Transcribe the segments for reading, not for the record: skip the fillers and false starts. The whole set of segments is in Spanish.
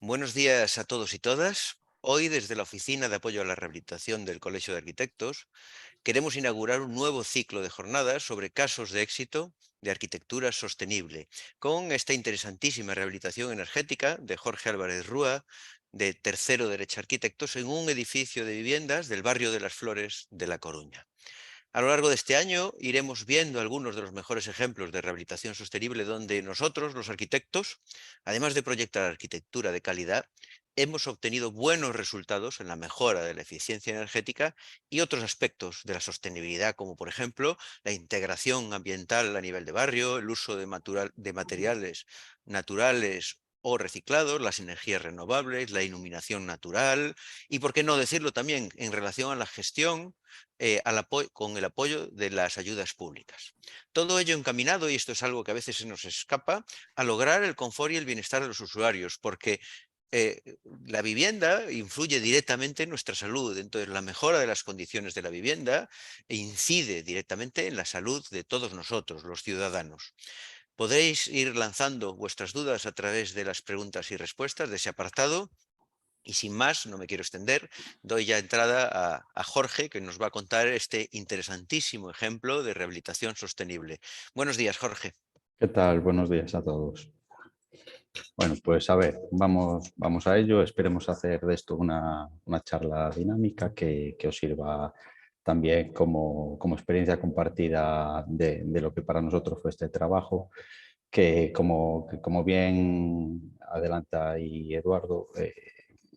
Buenos días a todos y todas. Hoy, desde la Oficina de Apoyo a la Rehabilitación del Colegio de Arquitectos, queremos inaugurar un nuevo ciclo de jornadas sobre casos de éxito de arquitectura sostenible, con esta interesantísima rehabilitación energética de Jorge Álvarez Rúa, de Tercero Derecho Arquitectos, en un edificio de viviendas del barrio de Las Flores de La Coruña. A lo largo de este año iremos viendo algunos de los mejores ejemplos de rehabilitación sostenible donde nosotros, los arquitectos, además de proyectar arquitectura de calidad, hemos obtenido buenos resultados en la mejora de la eficiencia energética y otros aspectos de la sostenibilidad, como por ejemplo la integración ambiental a nivel de barrio, el uso de materiales naturales o reciclados, las energías renovables, la iluminación natural y, por qué no decirlo también, en relación a la gestión con el apoyo de las ayudas públicas. Todo ello encaminado, y esto es algo que a veces se nos escapa, a lograr el confort y el bienestar de los usuarios, porque eh, la vivienda influye directamente en nuestra salud. Entonces, la mejora de las condiciones de la vivienda incide directamente en la salud de todos nosotros, los ciudadanos. Podréis ir lanzando vuestras dudas a través de las preguntas y respuestas de ese apartado. Y sin más, no me quiero extender, doy ya entrada a Jorge, que nos va a contar este interesantísimo ejemplo de rehabilitación sostenible. Buenos días, Jorge. ¿Qué tal? Buenos días a todos. Bueno, pues a ver, vamos a ello. Esperemos hacer de esto una charla dinámica que os sirva también como experiencia compartida de lo que para nosotros fue este trabajo, que como bien adelanta ahí Eduardo,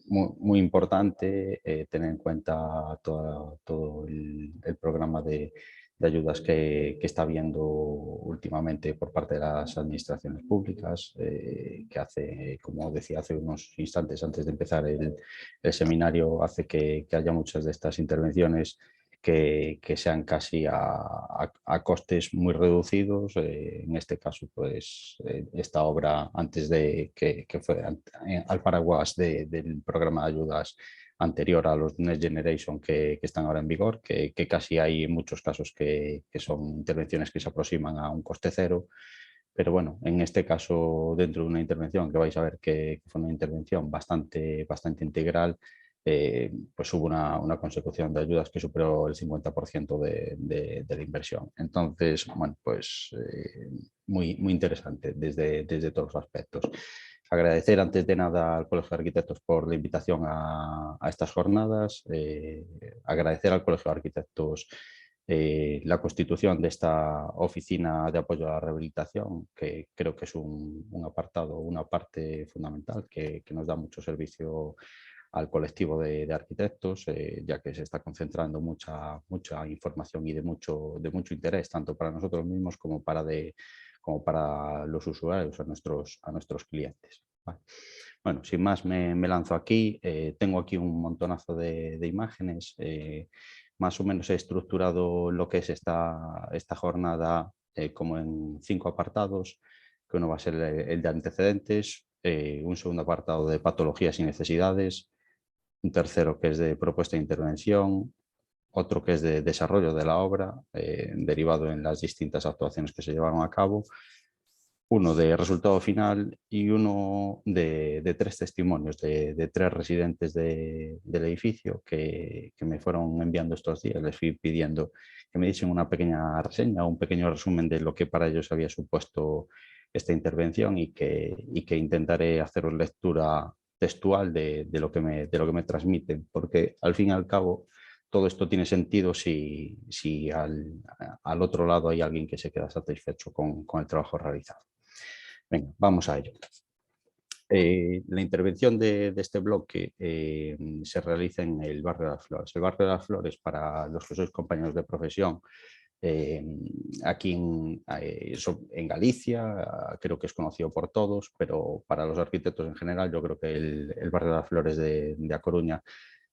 muy importante tener en cuenta todo el programa de ayudas que está habiendo últimamente por parte de las administraciones públicas, que hace, como decía hace unos instantes antes de empezar el seminario, hace que haya muchas de estas intervenciones que sean casi a costes muy reducidos. En este caso, pues esta obra antes de que fue al paraguas del programa de ayudas anterior a los Next Generation que están ahora en vigor, que casi hay en muchos casos que son intervenciones que se aproximan a un coste cero. Pero bueno, en este caso, dentro de una intervención que vais a ver que fue una intervención bastante integral, pues hubo una consecución de ayudas que superó el 50% de la inversión. Entonces, bueno, pues muy interesante desde todos los aspectos. Agradecer antes de nada al Colegio de Arquitectos por la invitación a estas jornadas, agradecer al Colegio de Arquitectos la constitución de esta oficina de apoyo a la rehabilitación, que creo que es un apartado, una parte fundamental que nos da mucho servicio al colectivo de arquitectos, ya que se está concentrando mucha información y de mucho interés, tanto para nosotros mismos como para los usuarios, a nuestros clientes. ¿Vale? Bueno, sin más me lanzo aquí. Tengo aquí un montonazo de imágenes. Más o menos he estructurado lo que es esta jornada como en 5 apartados, que uno va a ser el de antecedentes, un segundo apartado de patologías y necesidades, un tercero que es de propuesta de intervención, otro que es de desarrollo de la obra, derivado en las distintas actuaciones que se llevaron a cabo, uno de resultado final y uno de 3 testimonios de 3 residentes del edificio que me fueron enviando estos días. Les fui pidiendo que me diesen una pequeña reseña, un pequeño resumen de lo que para ellos había supuesto esta intervención y que intentaré haceros lectura textual de lo que me transmiten, porque al fin y al cabo todo esto tiene sentido si al otro lado hay alguien que se queda satisfecho con el trabajo realizado. Venga, vamos a ello. La intervención de este bloque se realiza en el barrio de Las Flores. El barrio de Las Flores, para los que sois compañeros de profesión, aquí en Galicia, creo que es conocido por todos, pero para los arquitectos en general, yo creo que el barrio de Las Flores de A Coruña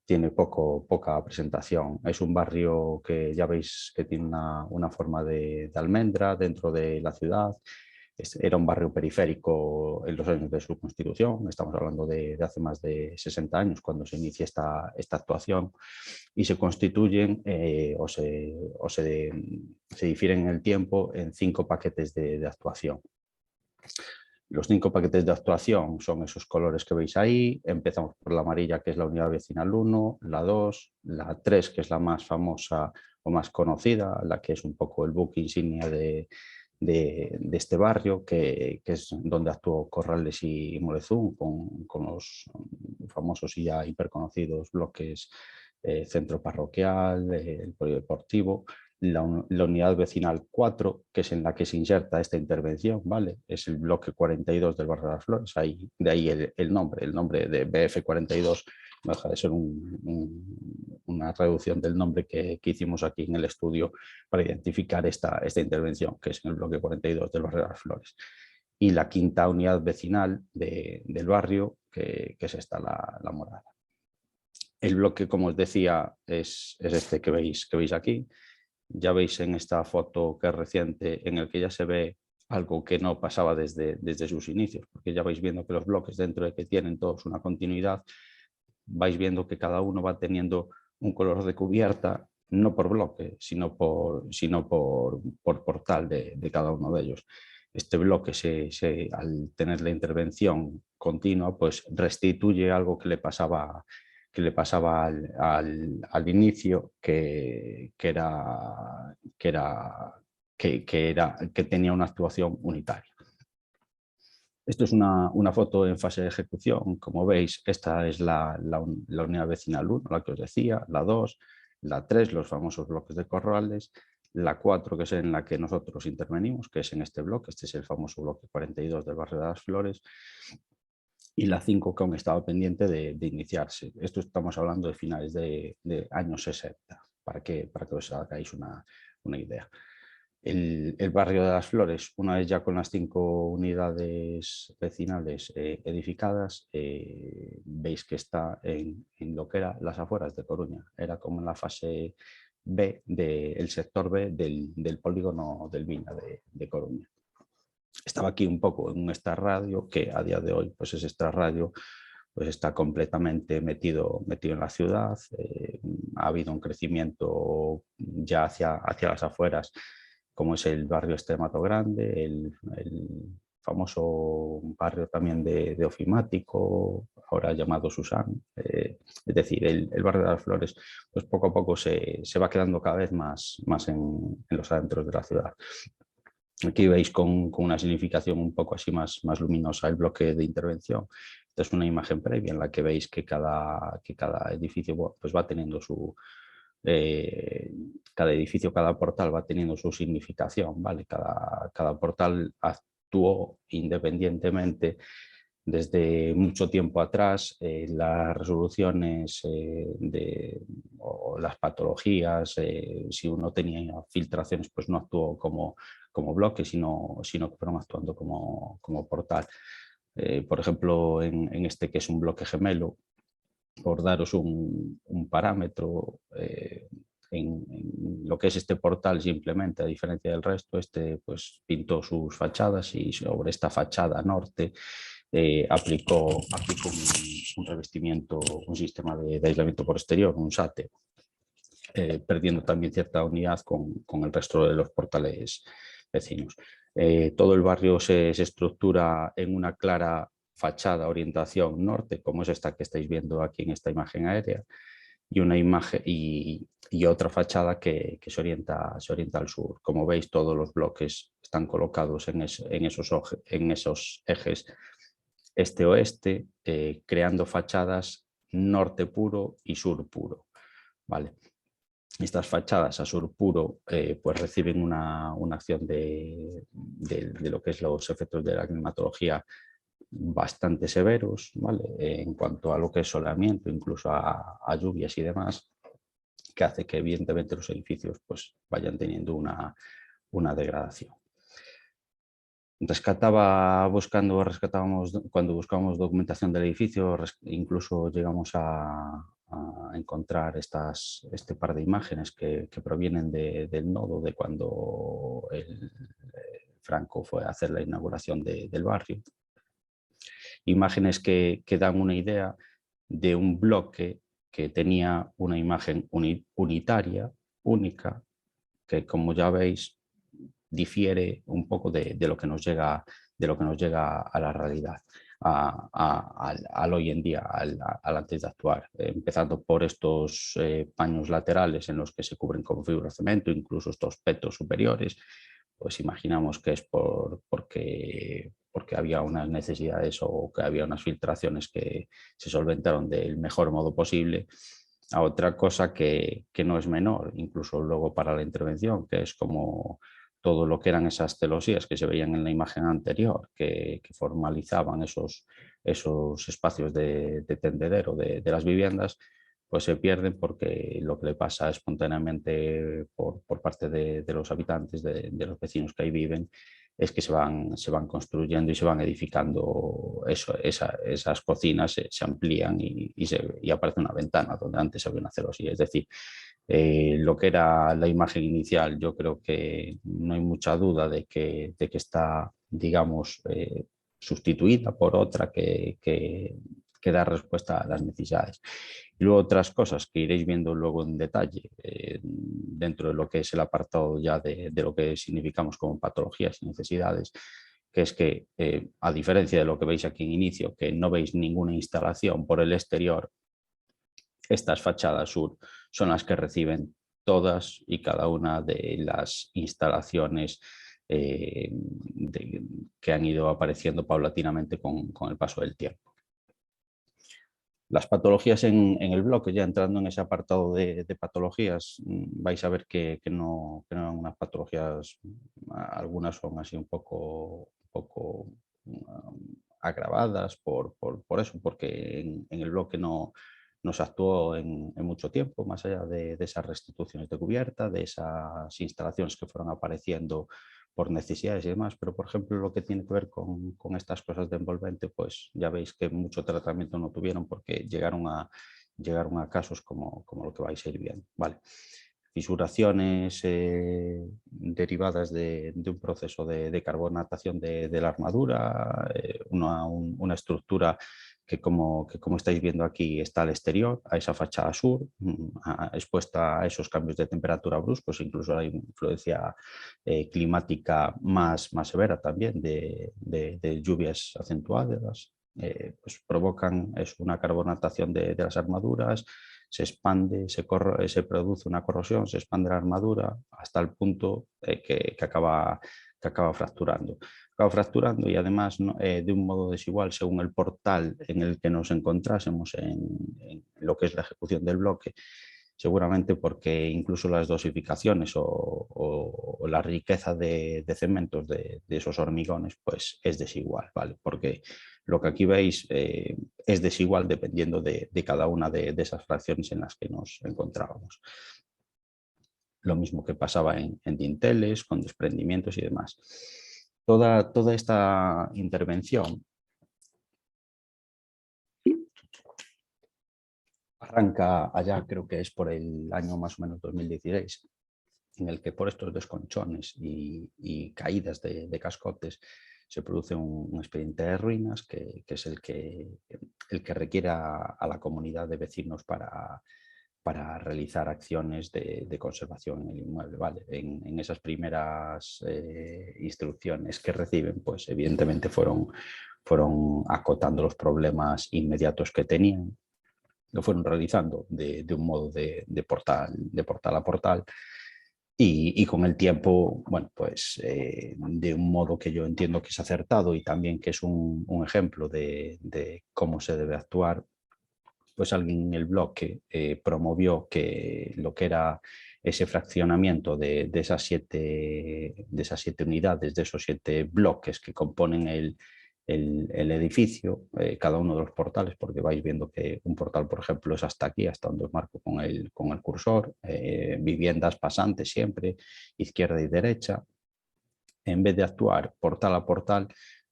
tiene poca presentación. Es un barrio que ya veis que tiene una forma de almendra dentro de la ciudad. Era un barrio periférico en los años de su constitución, estamos hablando de hace más de 60 años cuando se inicia esta actuación, y se constituyen se difieren en el tiempo en 5 paquetes de actuación. Los 5 paquetes de actuación son esos colores que veis ahí. Empezamos por la amarilla, que es la unidad vecinal 1, la 2, la 3, que es la más famosa o más conocida, la que es un poco el buque insignia de este barrio, que es donde actuó Corrales y Morezún con los famosos y ya hiperconocidos bloques centro parroquial, el polideportivo. La unidad vecinal 4, que es en la que se inserta esta intervención, ¿vale? Es el bloque 42 del barrio de las Flores, ahí, de ahí el nombre de BF42 no deja de ser una reducción del nombre que hicimos aquí en el estudio para identificar esta intervención, que es en el bloque 42 del barrio de las Flores. Y la 5ª unidad vecinal del barrio, que es esta, la morada. El bloque, como os decía, es este que veis aquí. Ya veis en esta foto que es reciente, en el que ya se ve algo que no pasaba desde sus inicios, porque ya vais viendo que los bloques, dentro de que tienen todos una continuidad, vais viendo que cada uno va teniendo un color de cubierta, no por bloque, sino por portal de cada uno de ellos. Este bloque, al tener la intervención continua, pues restituye algo que le pasaba al inicio, que tenía una actuación unitaria. Esto es una foto en fase de ejecución. Como veis, esta es la unidad vecinal 1, la que os decía, la 2, la 3, los famosos bloques de Corrales, la 4, que es en la que nosotros intervenimos, que es en este bloque, este es el famoso bloque 42 del barrio de las Flores, y la 5, que aún estaba pendiente de iniciarse. Esto estamos hablando de finales de años 60, para que os hagáis una idea. El barrio de las Flores, una vez ya con las 5 unidades vecinales edificadas, veis que está en lo que era las afueras de Coruña. Era como en la fase B, el sector B del polígono del Viña de Coruña. Estaba aquí un poco en un extrarradio, que a día de hoy pues ese extrarradio pues está completamente metido en la ciudad. Ha habido un crecimiento ya hacia las afueras, como es el barrio Mato Grande, el famoso barrio también de Ofimático, ahora llamado Susán. Es decir, el barrio de las Flores, pues poco a poco se va quedando cada vez más en los adentros de la ciudad. Aquí veis con una significación un poco así más luminosa el bloque de intervención. Esta es una imagen previa en la que veis que cada edificio pues va teniendo cada edificio, cada portal va teniendo su significación, ¿vale? Cada portal actuó independientemente desde mucho tiempo atrás. Las resoluciones o las patologías, si uno tenía filtraciones, pues no actuó como bloque, sino que fueron actuando como portal. Por ejemplo, en este, que es un bloque gemelo, por daros un parámetro, en lo que es este portal, simplemente, a diferencia del resto, pues pintó sus fachadas, y sobre esta fachada norte aplicó un revestimiento, un sistema de aislamiento por exterior, un SATE, perdiendo también cierta unidad con el resto de los portales vecinos. Todo el barrio se estructura en una clara fachada orientación norte, como es esta que estáis viendo aquí en esta imagen aérea, y una imagen y otra fachada que se orienta al sur. Como veis, todos los bloques están colocados en esos ejes este-oeste, creando fachadas norte puro y sur puro, ¿vale? Estas fachadas a sur puro pues reciben una acción de lo que es los efectos de la climatología bastante severos, ¿vale? En cuanto a lo que es soleamiento, incluso a lluvias y demás, que hace que evidentemente los edificios pues vayan teniendo una degradación. Rescatábamos cuando buscábamos documentación del edificio, incluso llegamos a encontrar este par de imágenes que provienen del nodo, de cuando Franco fue a hacer la inauguración del barrio. Imágenes que dan una idea de un bloque que tenía una imagen unitaria, única, que, como ya veis, difiere un poco de lo que nos llega de lo que nos llega a la realidad, al hoy en día, al antes de actuar, empezando por estos paños laterales en los que se cubren con fibrocemento, incluso estos petos superiores. Pues imaginamos que es porque había unas necesidades o que había unas filtraciones que se solventaron del mejor modo posible, a otra cosa que no es menor, incluso luego para la intervención, que es como todo lo que eran esas celosías que se veían en la imagen anterior, que formalizaban esos espacios de tendedero de las viviendas, pues se pierden porque lo que le pasa espontáneamente por parte de los habitantes, de los vecinos que ahí viven, es que se van construyendo y se van edificando esas cocinas, se amplían y aparece una ventana donde antes había una celosía. Es decir, lo que era la imagen inicial, yo creo que no hay mucha duda de que está, digamos, sustituida por otra que da respuesta a las necesidades. Y luego otras cosas que iréis viendo luego en detalle dentro de lo que es el apartado ya de lo que significamos como patologías y necesidades, que es que a diferencia de lo que veis aquí en inicio, que no veis ninguna instalación por el exterior, estas fachadas sur son las que reciben todas y cada una de las instalaciones que han ido apareciendo paulatinamente con el paso del tiempo. Las patologías en el bloque, ya entrando en ese apartado de patologías, vais a ver que no eran unas patologías, algunas son así un poco agravadas por eso, porque en el bloque no se actuó en mucho tiempo, más allá de esas restituciones de cubierta, de esas instalaciones que fueron apareciendo por necesidades y demás, pero por ejemplo lo que tiene que ver con estas cosas de envolvente, pues ya veis que mucho tratamiento no tuvieron porque llegaron a casos como lo que vais a ir viendo. Vale. Fisuraciones derivadas de un proceso de carbonatación de la armadura, una estructura que como estáis viendo aquí está al exterior, a esa fachada sur, expuesta a esos cambios de temperatura bruscos, incluso hay influencia climática más severa también de lluvias acentuadas, pues provocan una carbonatación de las armaduras, se expande, se produce una corrosión, se expande la armadura hasta el punto que acaba fracturando. Acaba fracturando y además de un modo desigual según el portal en el que nos encontrásemos en lo que es la ejecución del bloque, seguramente porque incluso las dosificaciones o la riqueza de cementos de esos hormigones pues es desigual, ¿vale? Porque lo que aquí veis es desigual dependiendo de cada una de esas fracciones en las que nos encontrábamos. Lo mismo que pasaba en dinteles, con desprendimientos y demás. Toda esta intervención arranca allá, creo que es por el año más o menos 2016, en el que por estos desconchones y caídas de cascotes se produce un expediente de ruinas que es el que requiere a la comunidad de vecinos para realizar acciones de conservación en el inmueble. ¿Vale? En esas primeras instrucciones que reciben, pues evidentemente fueron acotando los problemas inmediatos que tenían, lo fueron realizando de un modo de portal a portal. Y con el tiempo, bueno, pues de un modo que yo entiendo que es acertado y también que es un ejemplo de cómo se debe actuar, pues alguien en el bloque promovió que lo que era ese fraccionamiento de esas siete unidades, de esos 7 bloques que componen el edificio, cada uno de los portales, porque vais viendo que un portal, por ejemplo, es hasta aquí, hasta donde os marco con el cursor, viviendas pasantes siempre, izquierda y derecha. En vez de actuar portal a portal,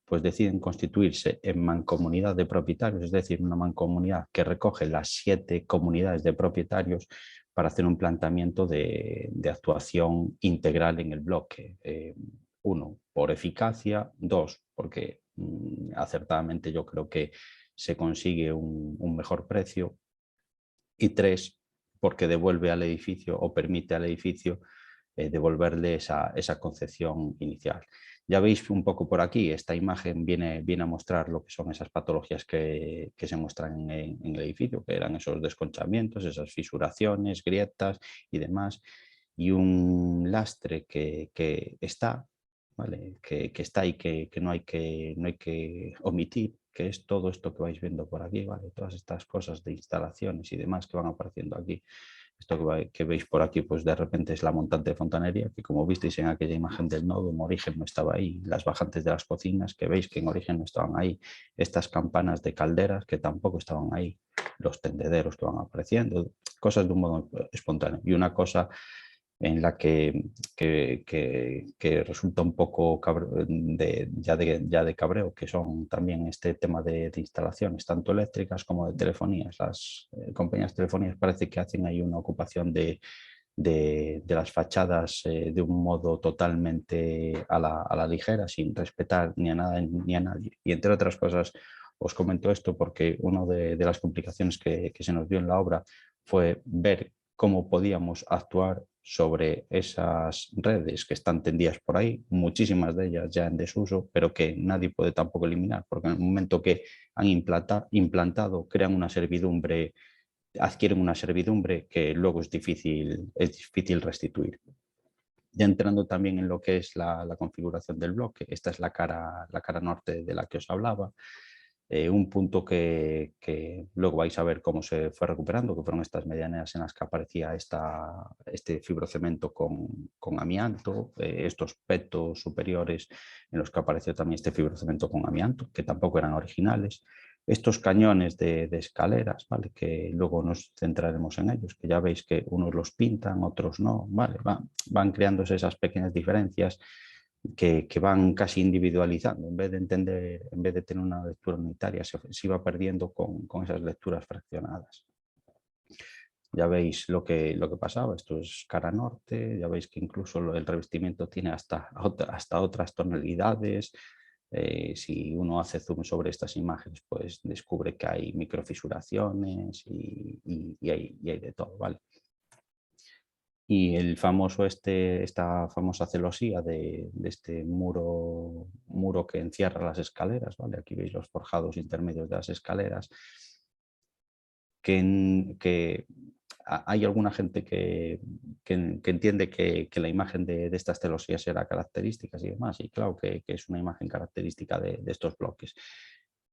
pues deciden constituirse en mancomunidad de propietarios, es decir, una mancomunidad que recoge las 7 comunidades de propietarios para hacer un planteamiento de actuación integral en el bloque. 1, por eficacia; 2, porque acertadamente yo creo que se consigue un mejor precio; y 3, porque devuelve al edificio o permite al edificio devolverle esa concepción inicial. Ya veis un poco por aquí, esta imagen viene a mostrar lo que son esas patologías que se muestran en el edificio, que eran esos desconchamientos, esas fisuraciones, grietas y demás, y un lastre que está, ¿vale? Que está y que no hay que omitir, que es todo esto que vais viendo por aquí, ¿vale? Todas estas cosas de instalaciones y demás que van apareciendo aquí. Esto que veis por aquí, pues de repente es la montante de fontanería, que como visteis en aquella imagen del nodo, en origen no estaba ahí. Las bajantes de las cocinas, que veis que en origen no estaban ahí. Estas campanas de calderas, que tampoco estaban ahí. Los tendederos que van apareciendo, cosas de un modo espontáneo. Y una cosa en la que resulta un poco ya de cabreo, que son también este tema de instalaciones, tanto eléctricas como de telefonías. Las compañías telefonías parece que hacen ahí una ocupación de las fachadas de un modo totalmente a la ligera, sin respetar ni a nada ni a nadie. Y entre otras cosas, os comento esto porque una de las complicaciones que se nos dio en la obra fue ver cómo podíamos actuar sobre esas redes que están tendidas por ahí, muchísimas de ellas ya en desuso, pero que nadie puede tampoco eliminar, porque en el momento que han implantado, crean una servidumbre, adquieren una servidumbre que luego es difícil restituir. Ya entrando también en lo que es la configuración del bloque, esta es la cara norte de la que os hablaba. Un punto que luego vais a ver cómo se fue recuperando, que fueron estas medianeras en las que aparecía este fibrocemento con amianto, estos petos superiores en los que apareció también este fibrocemento con amianto, que tampoco eran originales. Estos cañones de escaleras, ¿vale? Que luego nos centraremos en ellos, que ya veis que unos los pintan, otros no, ¿vale? Van creándose esas pequeñas diferencias que van casi individualizando, en vez de entender, en vez de tener una lectura unitaria, se iba perdiendo con esas lecturas fraccionadas. Ya veis lo que pasaba, esto es cara norte, ya veis que incluso el revestimiento tiene hasta otras tonalidades. Si uno hace zoom sobre estas imágenes, pues descubre que hay microfisuraciones y hay de todo, ¿vale? Y el famoso esta famosa celosía de este muro que encierra las escaleras, ¿vale? Aquí veis los forjados intermedios de las escaleras, que hay alguna gente que entiende que la imagen de estas celosías era características y demás, y claro que es una imagen característica de estos bloques.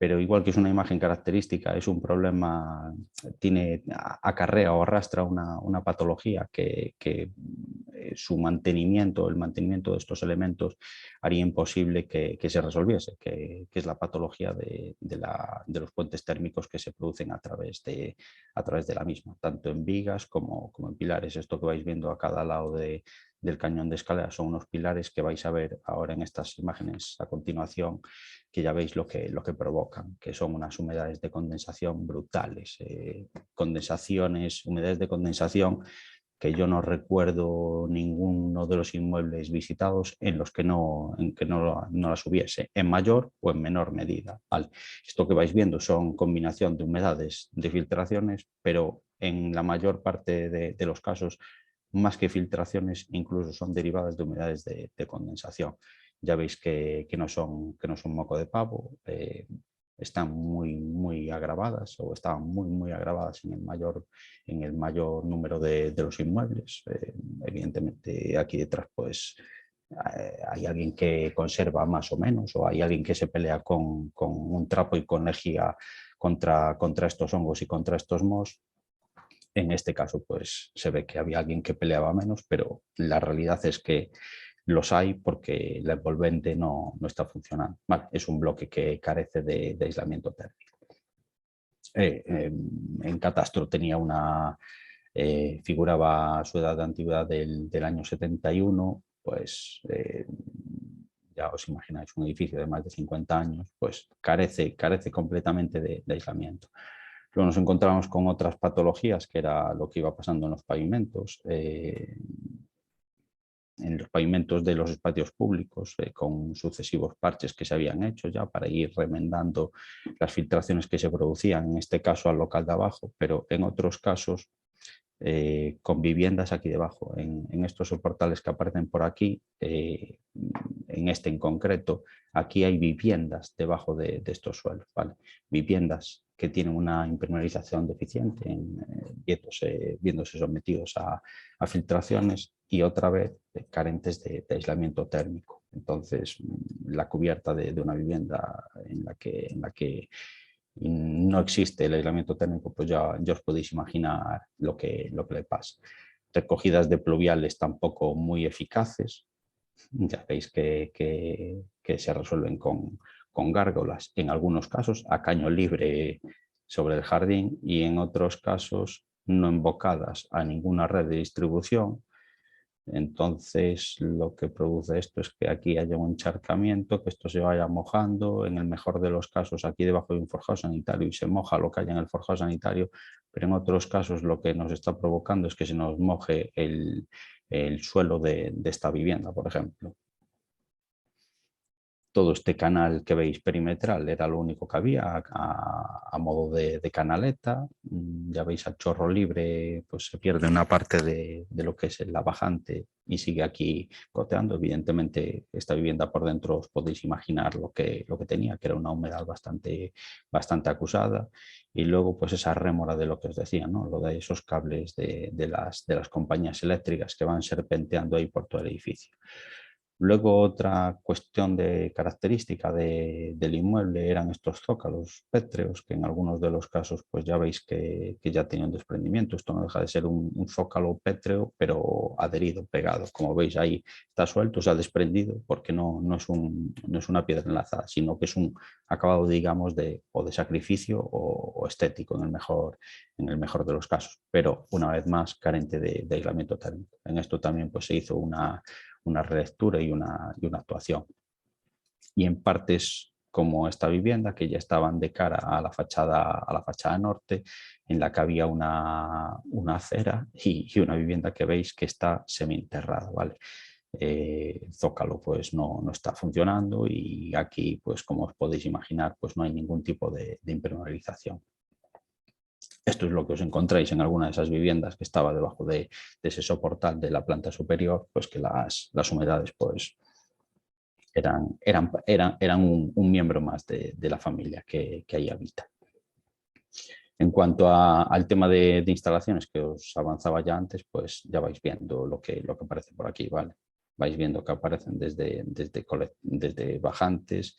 Pero igual que es una imagen característica, es un problema, acarrea o arrastra una patología que su mantenimiento, el mantenimiento de estos elementos haría imposible que se resolviese, que es la patología de los puentes térmicos que se producen a través de la misma, tanto en vigas como en pilares. Esto que vais viendo a cada lado del cañón de escalera son unos pilares que vais a ver ahora en estas imágenes a continuación, que ya veis lo que provocan, que son unas humedades de condensación brutales, humedades de condensación que yo no recuerdo ninguno de los inmuebles visitados en los que no las hubiese, en mayor o en menor medida, ¿vale? Esto que vais viendo son combinación de humedades, de filtraciones, pero en la mayor parte de los casos, más que filtraciones, incluso son derivadas de humedades de condensación. Ya veis que no son moco de pavo, están muy agravadas o estaban muy agravadas en el mayor número de los inmuebles. Evidentemente aquí detrás pues hay alguien que conserva más o menos, o hay alguien que se pelea con un trapo y con lejía contra estos hongos y contra estos mohos. En este caso pues se ve que había alguien que peleaba menos, pero la realidad es que los hay porque la envolvente no está funcionando. Vale, es un bloque que carece de aislamiento térmico. En catastro tenía figuraba su edad de antigüedad del año 71, pues ya os imagináis, un edificio de más de 50 años, pues carece completamente de aislamiento. Luego nos encontramos con otras patologías, que era lo que iba pasando en los pavimentos. En los pavimentos de los espacios públicos, con sucesivos parches que se habían hecho ya para ir remendando las filtraciones que se producían, en este caso al local de abajo, pero en otros casos con viviendas aquí debajo. En estos soportales que aparecen por aquí, en este en concreto, aquí hay viviendas debajo de estos suelos, ¿vale? Viviendas que tienen una impermeabilización deficiente, viéndose sometidos a filtraciones y otra vez carentes de aislamiento térmico. Entonces, la cubierta de una vivienda en la que no existe el aislamiento térmico, pues ya os podéis imaginar lo que le pasa. Recogidas de pluviales tampoco muy eficaces, ya veis que se resuelven con gárgolas, en algunos casos a caño libre sobre el jardín y en otros casos no embocadas a ninguna red de distribución. Entonces lo que produce esto es que aquí haya un encharcamiento, que esto se vaya mojando, en el mejor de los casos aquí debajo hay un forjado sanitario y se moja lo que haya en el forjado sanitario, pero en otros casos lo que nos está provocando es que se nos moje el suelo de esta vivienda, por ejemplo. Todo este canal que veis perimetral era lo único que había a modo de canaleta. Ya veis, a chorro libre pues se pierde una parte de lo que es la bajante y sigue aquí goteando. Evidentemente esta vivienda por dentro os podéis imaginar lo que tenía, que era una humedad bastante acusada. Y luego pues esa rémora de lo que os decía, ¿no? Lo de esos cables de las compañías eléctricas que van serpenteando ahí por todo el edificio. Luego otra cuestión de característica del inmueble eran estos zócalos pétreos, que en algunos de los casos pues ya veis que ya tienen desprendimiento. Esto no deja de ser un zócalo pétreo, pero adherido, pegado. Como veis ahí está suelto, se ha desprendido porque no es una piedra enlazada, sino que es un acabado, digamos, o de sacrificio o estético en el mejor de los casos. Pero una vez más carente de aislamiento térmico. En esto también pues se hizo una relectura y una actuación. Y en partes como esta vivienda, que ya estaban de cara a la fachada norte, en la que había una acera y una vivienda que veis que está semienterrada, ¿vale? El zócalo pues no está funcionando y aquí pues como os podéis imaginar pues no hay ningún tipo de impermeabilización. Esto es lo que os encontráis en alguna de esas viviendas que estaba debajo de ese soportal de la planta superior, pues que las humedades pues eran un miembro más de la familia que ahí habita. En cuanto al tema de instalaciones que os avanzaba ya antes, pues ya vais viendo lo que aparece por aquí, ¿vale? Vais viendo que aparecen desde bajantes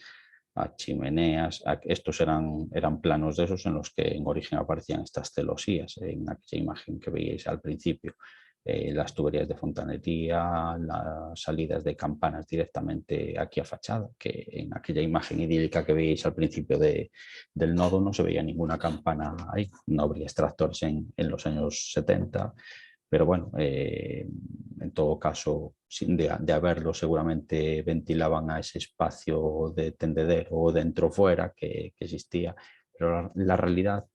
a chimeneas. Estos eran planos de esos en los que en origen aparecían estas celosías, en aquella imagen que veíais al principio. Las tuberías de fontanería, las salidas de campanas directamente aquí a fachada, que en aquella imagen idílica que veíais al principio del nodo no se veía ninguna campana ahí, no habría extractores en los años 70, pero bueno, en todo caso, de haberlo, seguramente ventilaban a ese espacio de tendedero o dentro-fuera que existía, pero la realidad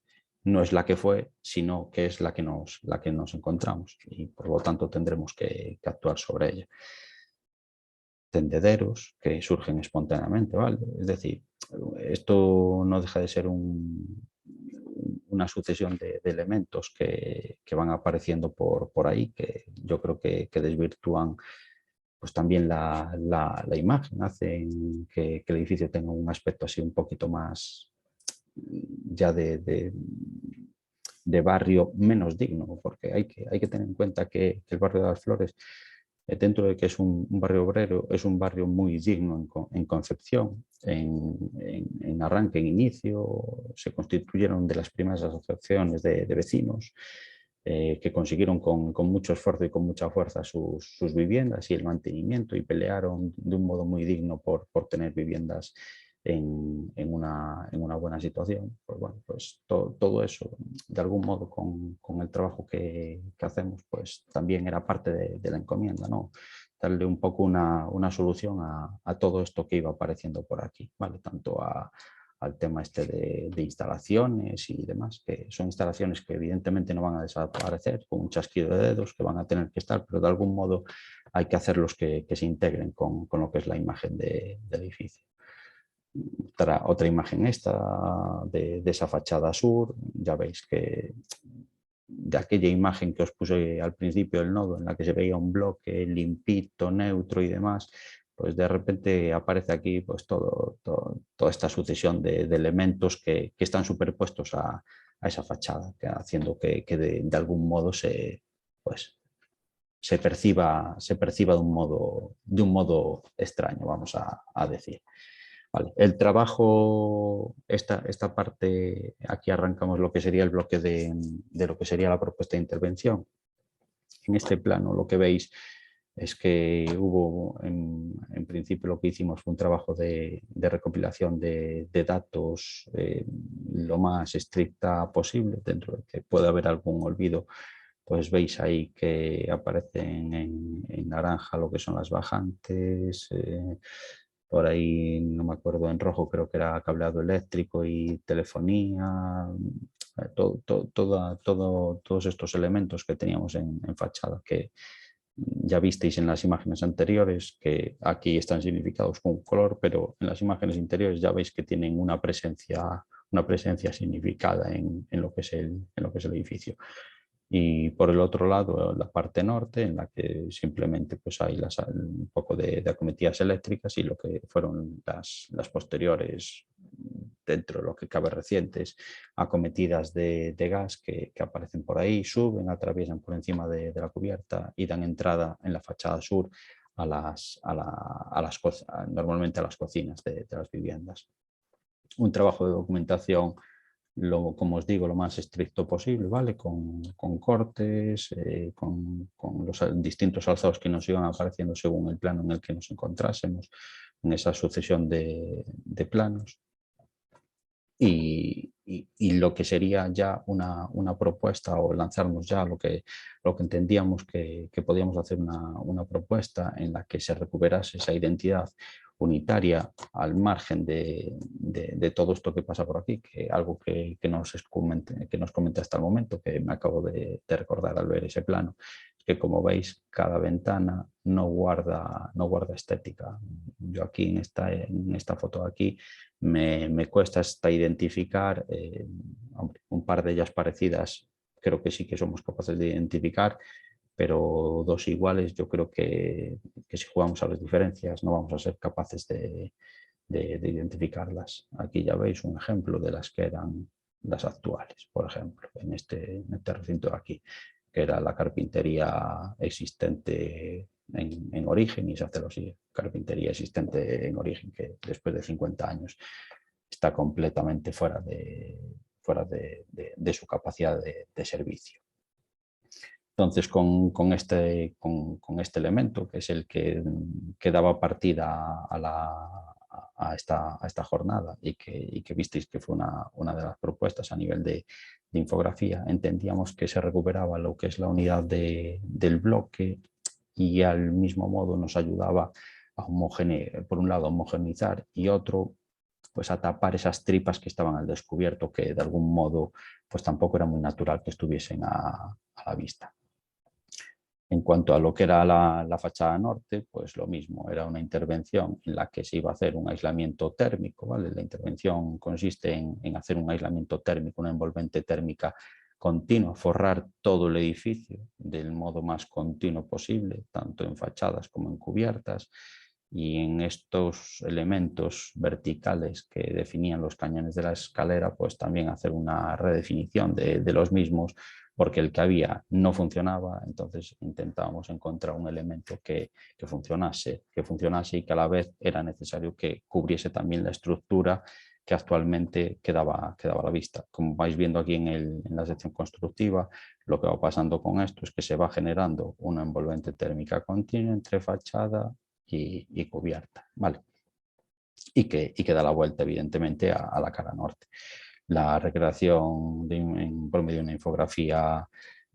no es la que fue, sino que es la que nos encontramos y por lo tanto tendremos que actuar sobre ella. Tendederos que surgen espontáneamente, ¿vale? Es decir, esto no deja de ser una sucesión de elementos que van apareciendo por ahí, que yo creo que desvirtúan pues también la imagen, hacen que el edificio tenga un aspecto así un poquito más ya de barrio menos digno, porque hay que tener en cuenta que el barrio de las Flores, dentro de que es un barrio obrero, es un barrio muy digno en concepción, en arranque, en inicio, se constituyeron de las primeras asociaciones de vecinos que consiguieron con mucho esfuerzo y con mucha fuerza sus viviendas y el mantenimiento y pelearon de un modo muy digno por tener viviendas en una buena situación. Pues bueno, pues todo eso, de algún modo con el trabajo que hacemos, pues también era parte de la encomienda, ¿no? Darle un poco una solución a todo esto que iba apareciendo por aquí, ¿vale? Tanto al tema este de instalaciones y demás, que son instalaciones que evidentemente no van a desaparecer con un chasquido de dedos, que van a tener que estar, pero de algún modo hay que hacerlos que se integren con lo que es la imagen del edificio. Otra imagen esta de esa fachada sur, ya veis que de aquella imagen que os puse al principio del nodo, en la que se veía un bloque limpito, neutro y demás, pues de repente aparece aquí pues toda esta sucesión de elementos que están superpuestos a esa fachada, haciendo que de algún modo pues, se perciba de un modo extraño, vamos a decir. Vale. El trabajo, esta parte, aquí arrancamos lo que sería el bloque de lo que sería la propuesta de intervención. En este plano lo que veis es que hubo, en principio lo que hicimos fue un trabajo de recopilación de datos lo más estricta posible, dentro de que puede haber algún olvido. Pues veis ahí que aparecen en naranja lo que son las bajantes, por ahí no me acuerdo, en rojo creo que era cableado eléctrico y telefonía, todos estos elementos que teníamos en fachada que ya visteis en las imágenes anteriores, que aquí están significados con color, pero en las imágenes interiores ya veis que tienen una presencia significada en lo que es en lo que es el edificio. Y por el otro lado, la parte norte, en la que simplemente pues, hay un poco de acometidas eléctricas y lo que fueron las posteriores, dentro de lo que cabe recientes, acometidas de gas que aparecen por ahí, suben, atraviesan por encima de la cubierta y dan entrada en la fachada sur normalmente a las cocinas de las viviendas. Un trabajo de documentación, como os digo, lo más estricto posible, ¿vale? Con cortes, con los distintos alzados que nos iban apareciendo según el plano en el que nos encontrásemos, en esa sucesión de planos. Y lo que sería ya una propuesta, o lanzarnos ya lo que entendíamos que podíamos hacer una propuesta en la que se recuperase esa identidad unitaria al margen de todo esto que pasa por aquí, que algo que nos comenté hasta el momento, que me acabo de recordar al ver ese plano, que como veis cada ventana no guarda estética. Yo aquí en esta foto de aquí me cuesta hasta identificar, un par de ellas parecidas creo que sí que somos capaces de identificar, pero dos iguales yo creo que si jugamos a las diferencias no vamos a ser capaces de identificarlas. Aquí ya veis un ejemplo de las que eran las actuales, por ejemplo, en este recinto de aquí, que era la carpintería existente en origen, y así, carpintería existente en origen, que después de 50 años está completamente fuera de su capacidad de servicio. Entonces, con este elemento, que es el que daba partida a esta jornada y que visteis que fue una de las propuestas a nivel de infografía, entendíamos que se recuperaba lo que es la unidad del bloque y al mismo modo nos ayudaba a por un lado, homogeneizar y otro, pues a tapar esas tripas que estaban al descubierto, que de algún modo pues tampoco era muy natural que estuviesen a la vista. En cuanto a lo que era la fachada norte, pues lo mismo, era una intervención en la que se iba a hacer un aislamiento térmico, ¿vale? La intervención consiste en hacer un aislamiento térmico, una envolvente térmica continua, forrar todo el edificio del modo más continuo posible, tanto en fachadas como en cubiertas, y en estos elementos verticales que definían los cañones de la escalera, pues también hacer una redefinición de los mismos, porque el que había no funcionaba. Entonces intentábamos encontrar un elemento que funcionase y que a la vez era necesario que cubriese también la estructura que actualmente quedaba a la vista. Como vais viendo aquí en la sección constructiva, lo que va pasando con esto es que se va generando una envolvente térmica continua entre fachada y cubierta, ¿vale? Y que da la vuelta evidentemente a la cara norte. La recreación por medio de una infografía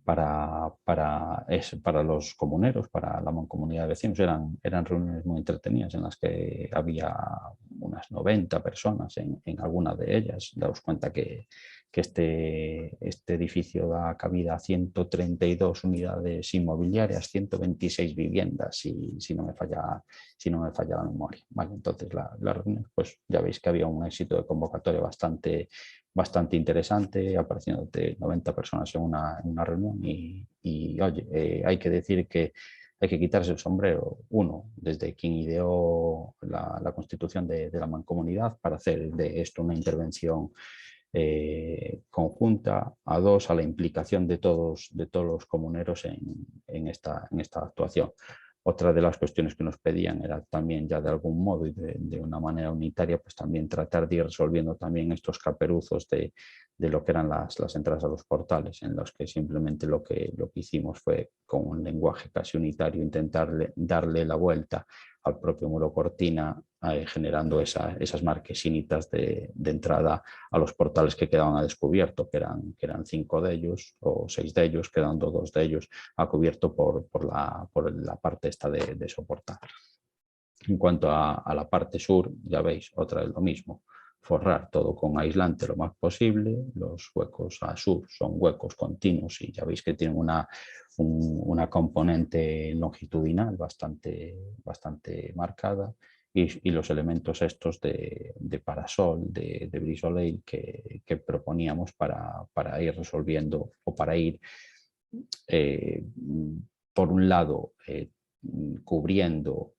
para los comuneros, para la mancomunidad de vecinos, eran reuniones muy entretenidas en las que había unas 90 personas en alguna de ellas. Daos cuenta que este edificio da cabida a 132 unidades inmobiliarias, 126 viviendas, si no me falla la memoria. Vale, entonces la reunión, pues ya veis que había un éxito de convocatoria bastante bastante interesante, apareciéndote 90 personas en una reunión oye, hay que decir que hay que quitarse el sombrero, uno, desde quien ideó la constitución de la mancomunidad para hacer de esto una intervención conjunta, a dos, a la implicación de todos los comuneros en esta actuación. Otra de las cuestiones que nos pedían era también ya de algún modo y de una manera unitaria, pues también tratar de ir resolviendo también estos caperuzos de lo que eran las entradas a los portales, en los que simplemente lo que hicimos fue con un lenguaje casi unitario intentar darle la vuelta al propio muro cortina, generando esas marquesinitas de entrada a los portales que quedaban a descubierto, que eran 5 de ellos o 6 de ellos, quedando 2 de ellos a cubierto por la parte esta de soportar. En cuanto a la parte sur, ya veis, otra vez lo mismo, forrar todo con aislante lo más posible, los huecos a sur son huecos continuos y ya veis que tienen una componente longitudinal bastante marcada y los elementos estos de parasol, de brisoleil que proponíamos para ir resolviendo o para ir por un lado cubriendo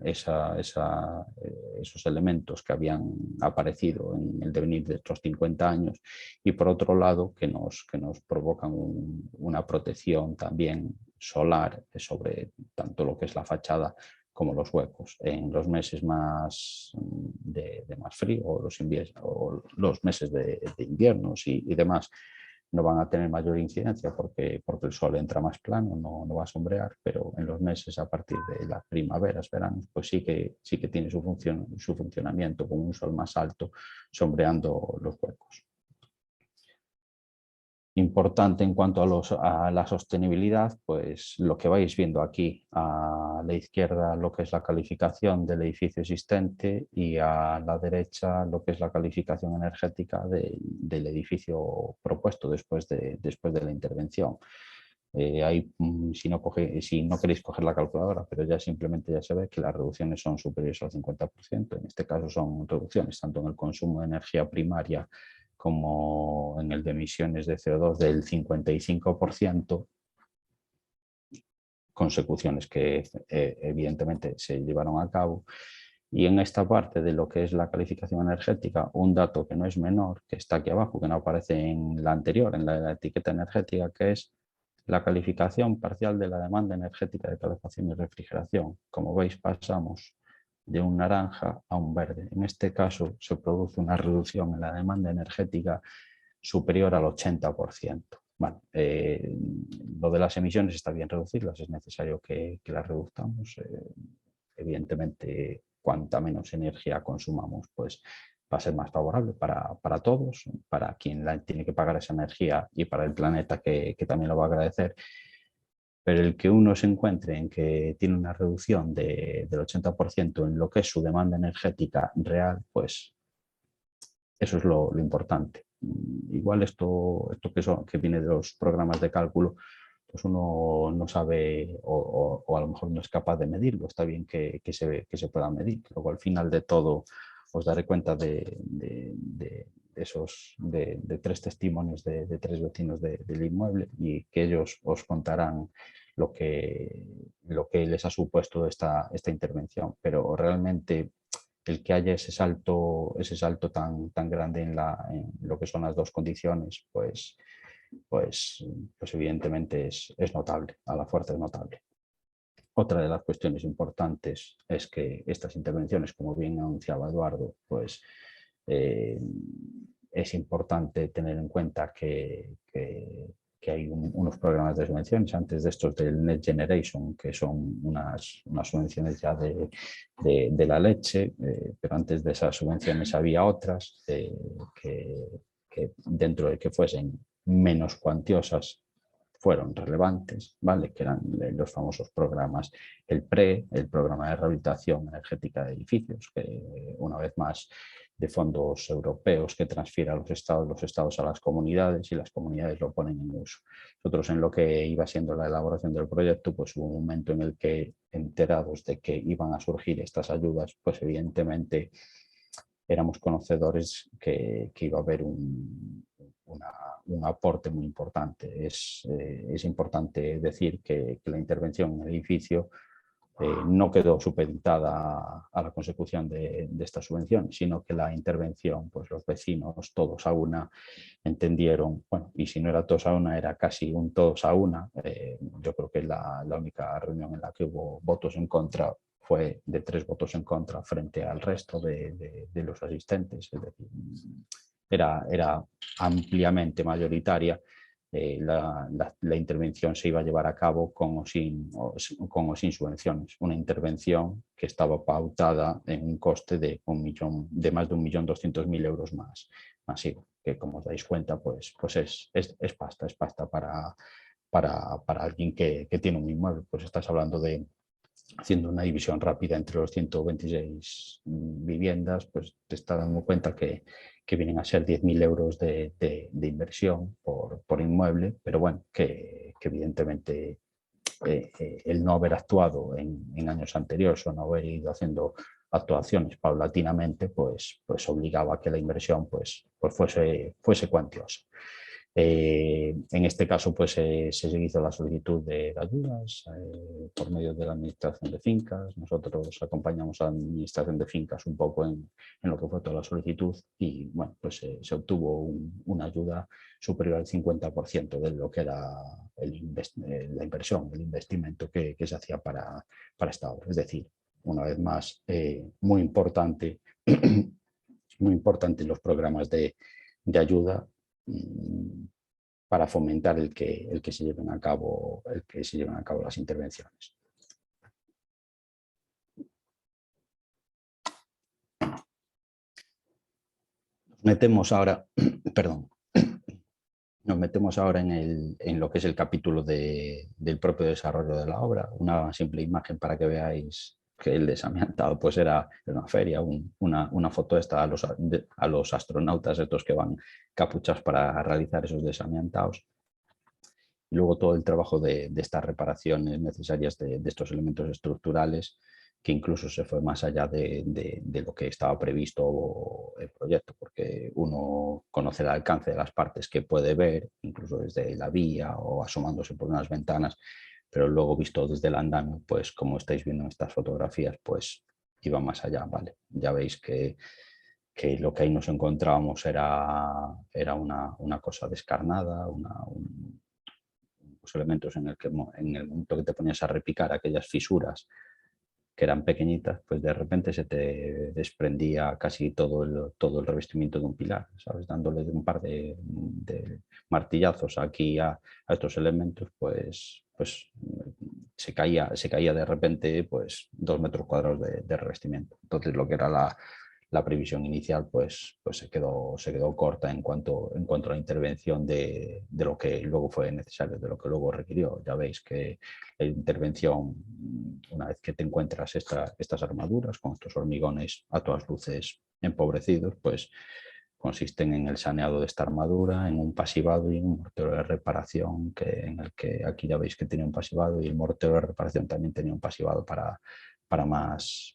esos elementos que habían aparecido en el devenir de estos 50 años y por otro lado que nos provocan una protección también solar sobre tanto lo que es la fachada como los huecos. En los meses más de más frío o los meses de inviernos y demás, no van a tener mayor incidencia porque el sol entra más plano, no va a sombrear, pero en los meses a partir de las primaveras, veranos, pues sí que tiene su funcionamiento con un sol más alto sombreando los huecos. Importante en cuanto a la sostenibilidad, pues lo que vais viendo aquí a la izquierda lo que es la calificación del edificio existente y a la derecha lo que es la calificación energética del edificio propuesto después de la intervención. Ahí, si no queréis coger la calculadora, pero ya simplemente ya se ve que las reducciones son superiores al 50%. En este caso son reducciones tanto en el consumo de energía primaria como en el de emisiones de CO2 del 55%, consecuciones que evidentemente se llevaron a cabo. Y en esta parte de lo que es la calificación energética, un dato que no es menor, que está aquí abajo, que no aparece en la anterior, en la etiqueta energética, que es la calificación parcial de la demanda energética de calefacción y refrigeración. Como veis, pasamos de un naranja a un verde. En este caso se produce una reducción en la demanda energética superior al 80%. Bueno, lo de las emisiones está bien reducirlas, es necesario que las reduzcamos. Evidentemente, cuanta menos energía consumamos, pues va a ser más favorable para todos, para quien tiene que pagar esa energía y para el planeta que también lo va a agradecer. Pero el que uno se encuentre en que tiene una reducción del 80% en lo que es su demanda energética real, pues eso es lo importante. Igual esto que viene de los programas de cálculo, pues uno no sabe o a lo mejor no es capaz de medirlo. Está bien que se pueda medir. Luego al final de todo os daré cuenta de tres testimonios de tres vecinos del inmueble y que ellos os contarán lo que les ha supuesto esta intervención. Pero realmente el que haya ese salto tan grande en lo que son las dos condiciones, pues evidentemente es notable, a la fuerza es notable. Otra de las cuestiones importantes es que estas intervenciones, como bien anunciaba Eduardo, pues es importante tener en cuenta que hay unos programas de subvenciones antes de estos del Next Generation, que son unas subvenciones ya de la leche, pero antes de esas subvenciones había otras que dentro de que fuesen menos cuantiosas fueron relevantes, ¿vale? Que eran los famosos programas, el programa de rehabilitación energética de edificios, que una vez más de fondos europeos que transfiere a los estados a las comunidades y las comunidades lo ponen en uso. Nosotros en lo que iba siendo la elaboración del proyecto, pues hubo un momento en el que, enterados de que iban a surgir estas ayudas, pues evidentemente éramos conocedores que iba a haber un aporte muy importante. Es importante decir que la intervención en el edificio no quedó supeditada a la consecución de esta subvención, sino que la intervención, pues los vecinos, todos a una, entendieron, bueno, y si no era todos a una, era casi un todos a una. Yo creo que la única reunión en la que hubo votos en contra fue de 3 votos en contra frente al resto de los asistentes, es decir, era ampliamente mayoritaria. La intervención se iba a llevar a cabo con o sin subvenciones. Una intervención que estaba pautada en un coste de más de 1.200.000 euros más masivo, que como os dais cuenta, pues es pasta para alguien que tiene un inmueble. Pues estás hablando de, haciendo una división rápida entre los 126 viviendas, pues te estás dando cuenta que vienen a ser 10.000 euros de inversión por inmueble, pero bueno, que evidentemente el no haber actuado en años anteriores o no haber ido haciendo actuaciones paulatinamente, pues obligaba a que la inversión pues fuese cuantiosa. En este caso, pues se hizo la solicitud de ayudas por medio de la Administración de Fincas. Nosotros acompañamos a la Administración de Fincas un poco en lo que fue toda la solicitud y, bueno, pues se obtuvo una ayuda superior al 50% de lo que era la inversión, el investimento que se hacía para esta obra. Es decir, una vez más, muy importante, muy importante los programas de ayuda para fomentar el que se lleven a cabo las intervenciones. Nos metemos ahora, perdón, nos metemos ahora en lo que es el capítulo del propio desarrollo de la obra. Una simple imagen para que veáis que el desamiantado pues era una feria, una foto esta a los astronautas estos que van capuchados para realizar esos desamiantados. Y luego todo el trabajo de estas reparaciones necesarias de estos elementos estructurales, que incluso se fue más allá de lo que estaba previsto el proyecto, porque uno conoce el alcance de las partes que puede ver, incluso desde la vía o asomándose por unas ventanas, pero luego visto desde el andamio, pues como estáis viendo en estas fotografías, pues iba más allá, ¿vale? Ya veis que lo que ahí nos encontrábamos era una cosa descarnada, elementos en el momento que te ponías a repicar aquellas fisuras que eran pequeñitas, pues de repente se te desprendía casi todo el revestimiento de un pilar, ¿sabes? Dándole un par de martillazos aquí a estos elementos, pues se caía de repente pues 2 metros cuadrados de revestimiento. Entonces lo que era la previsión inicial pues se quedó corta en cuanto a la intervención de lo que luego fue necesario, de lo que luego requirió. Ya veis que la intervención, una vez que te encuentras estas armaduras con estos hormigones a todas luces empobrecidos, pues consisten en el saneado de esta armadura, en un pasivado y en un mortero de reparación, en el que aquí ya veis que tenía un pasivado y el mortero de reparación también tenía un pasivado para más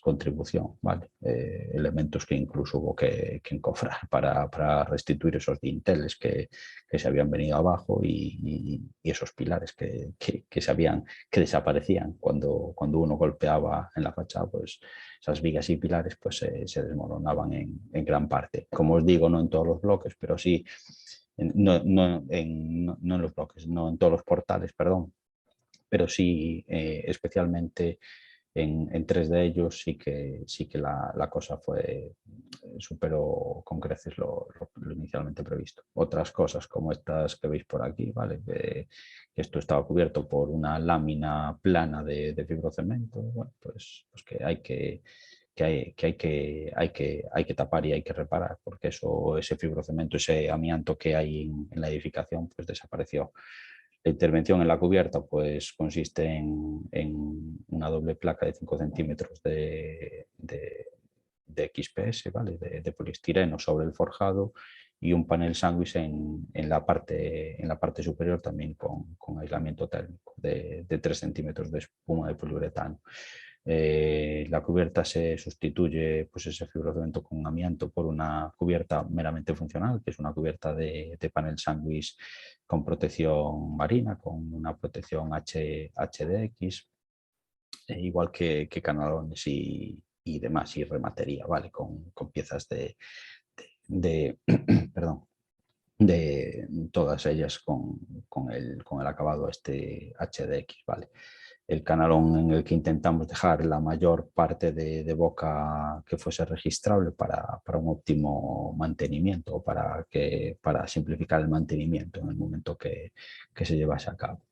contribución, ¿vale? Elementos que incluso hubo que encofrar para restituir esos dinteles que se habían venido abajo y esos pilares que desaparecían cuando uno golpeaba en la fachada, pues esas vigas y pilares pues se desmoronaban en gran parte. Como os digo, no en todos los bloques, pero sí, no en los bloques, no en todos los portales, perdón, pero sí especialmente en 3 de ellos sí que la cosa superó con creces lo inicialmente previsto. Otras cosas como estas que veis por aquí, ¿vale? Que esto estaba cubierto por una lámina plana de fibrocemento, bueno, pues que hay que tapar y hay que reparar, porque ese fibrocemento, ese amianto que hay en la edificación, pues desapareció. La intervención en la cubierta pues consiste en una doble placa de 5 centímetros de XPS, ¿vale? de poliestireno sobre el forjado y un panel sándwich en la parte superior también con aislamiento térmico de 3 centímetros de espuma de poliuretano. La cubierta se sustituye, pues, ese fibrocemento con amianto por una cubierta meramente funcional, que es una cubierta de panel sándwich con protección marina, con una protección HDX, igual que canalones y demás, y rematería, ¿vale? Con piezas de perdón, de todas ellas con el acabado este HDX, ¿vale? El canalón en el que intentamos dejar la mayor parte de boca que fuese registrable para un óptimo mantenimiento, para simplificar el mantenimiento en el momento que se llevase a cabo.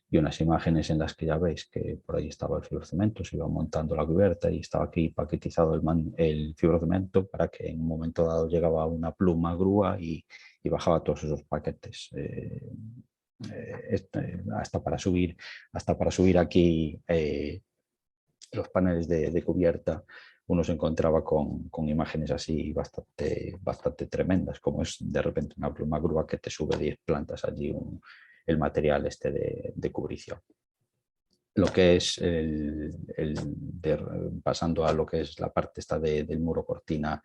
Y unas imágenes en las que ya veis que por ahí estaba el fibrocemento, se iba montando la cubierta y estaba aquí paquetizado el fibrocemento para que en un momento dado llegaba una pluma grúa y bajaba todos esos paquetes. Hasta para subir aquí los paneles de cubierta, uno se encontraba con imágenes así bastante tremendas, como es de repente una pluma grúa que te sube 10 plantas allí el material este de cubrición. Lo que es pasando a lo que es la parte esta del muro cortina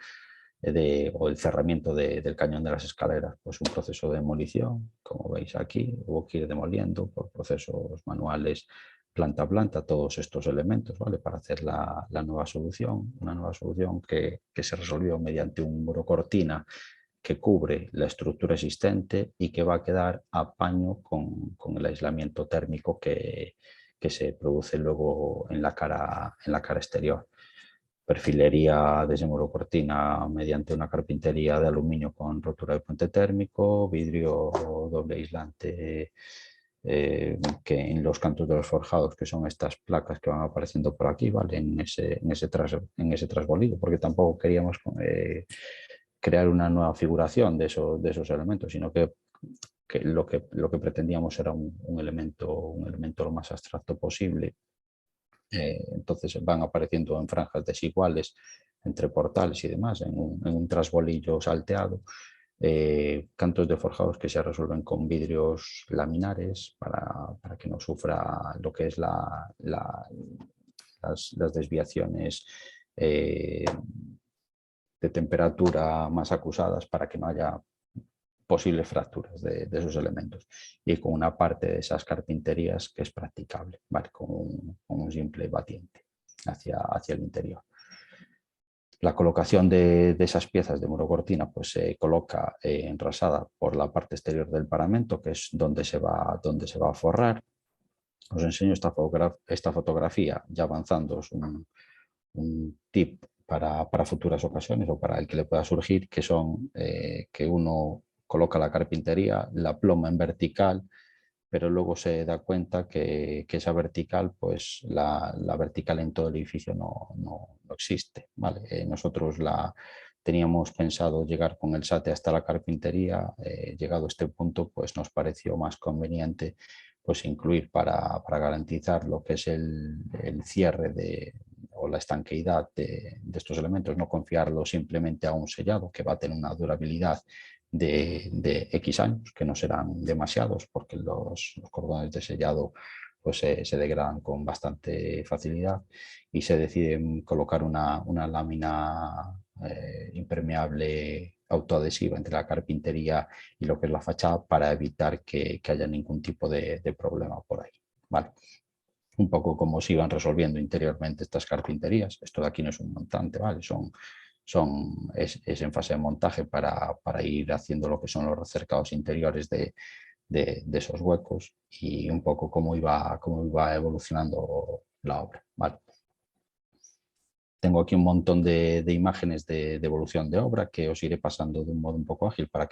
o el cerramiento del cañón de las escaleras, pues un proceso de demolición, como veis aquí, hubo que ir demoliendo por procesos manuales planta a planta todos estos elementos, ¿vale? Para hacer la nueva solución, una nueva solución que se resolvió mediante un muro cortina que cubre la estructura existente y que va a quedar a paño con el aislamiento térmico que se produce luego en la cara exterior. Perfilería desde muro cortina mediante una carpintería de aluminio con rotura de puente térmico, vidrio doble aislante, que en los cantos de los forjados, que son estas placas que van apareciendo por aquí, ¿vale? En ese trasbolillo, porque tampoco queríamos crear una nueva figuración de esos elementos, sino que lo que pretendíamos era un elemento lo más abstracto posible. Entonces van apareciendo en franjas desiguales entre portales y demás, en un trasbolillo salteado, cantos de forjados que se resuelven con vidrios laminares para que no sufra lo que es las desviaciones de temperatura más acusadas, para que no haya posibles fracturas de esos elementos, y con una parte de esas carpinterías que es practicable, ¿vale? Con un simple batiente hacia el interior. La colocación de esas piezas de muro cortina pues se coloca enrasada por la parte exterior del paramento, que es donde se va a forrar. Os enseño esta fotografía ya avanzando, es un tip para futuras ocasiones o para el que le pueda surgir, que son que uno coloca la carpintería, la ploma en vertical, pero luego se da cuenta que esa vertical, pues la vertical en todo el edificio no existe, ¿vale? Nosotros teníamos pensado llegar con el SATE hasta la carpintería. Llegado a este punto, pues nos pareció más conveniente pues incluir para garantizar lo que es el cierre o la estanqueidad de estos elementos, no confiarlo simplemente a un sellado que va a tener una durabilidad de X años, que no serán demasiados, porque los cordones de sellado pues se degradan con bastante facilidad, y se decide colocar una lámina impermeable autoadhesiva entre la carpintería y lo que es la fachada, para evitar que haya ningún tipo de problema por ahí, ¿vale? Un poco como se iban resolviendo interiormente estas carpinterías. Esto de aquí no es un montante, ¿vale? Es en fase de montaje para ir haciendo lo que son los recercados interiores de esos huecos, y un poco cómo iba evolucionando la obra, ¿vale? Tengo aquí un montón de imágenes de evolución de obra que os iré pasando de un modo un poco ágil para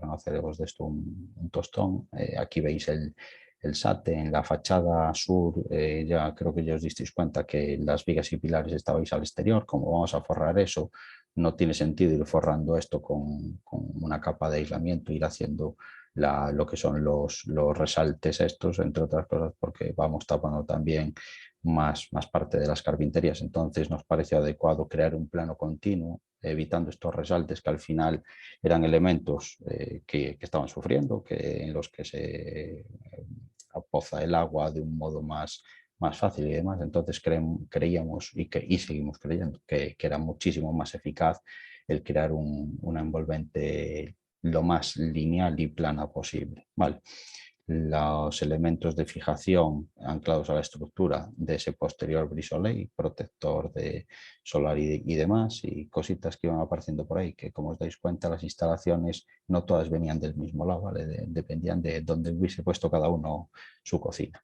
no haceros de esto un tostón. Aquí veis el SATE en la fachada sur. Ya creo que ya os disteis cuenta que las vigas y pilares estabais al exterior. Como vamos a forrar eso, no tiene sentido ir forrando esto con una capa de aislamiento, ir haciendo lo que son los resaltes estos, entre otras cosas, porque vamos tapando también más parte de las carpinterías. Entonces nos pareció adecuado crear un plano continuo, evitando estos resaltes que al final eran elementos que estaban sufriendo, en los que se apoza el agua de un modo más más fácil y demás. Entonces creíamos y seguimos creyendo que era muchísimo más eficaz el crear una envolvente lo más lineal y plana posible. Vale. Los elementos de fijación anclados a la estructura de ese posterior brisolei, protector de solar y demás, y cositas que iban apareciendo por ahí, que como os dais cuenta las instalaciones no todas venían del mismo lado, ¿vale? Dependían de dónde hubiese puesto cada uno su cocina.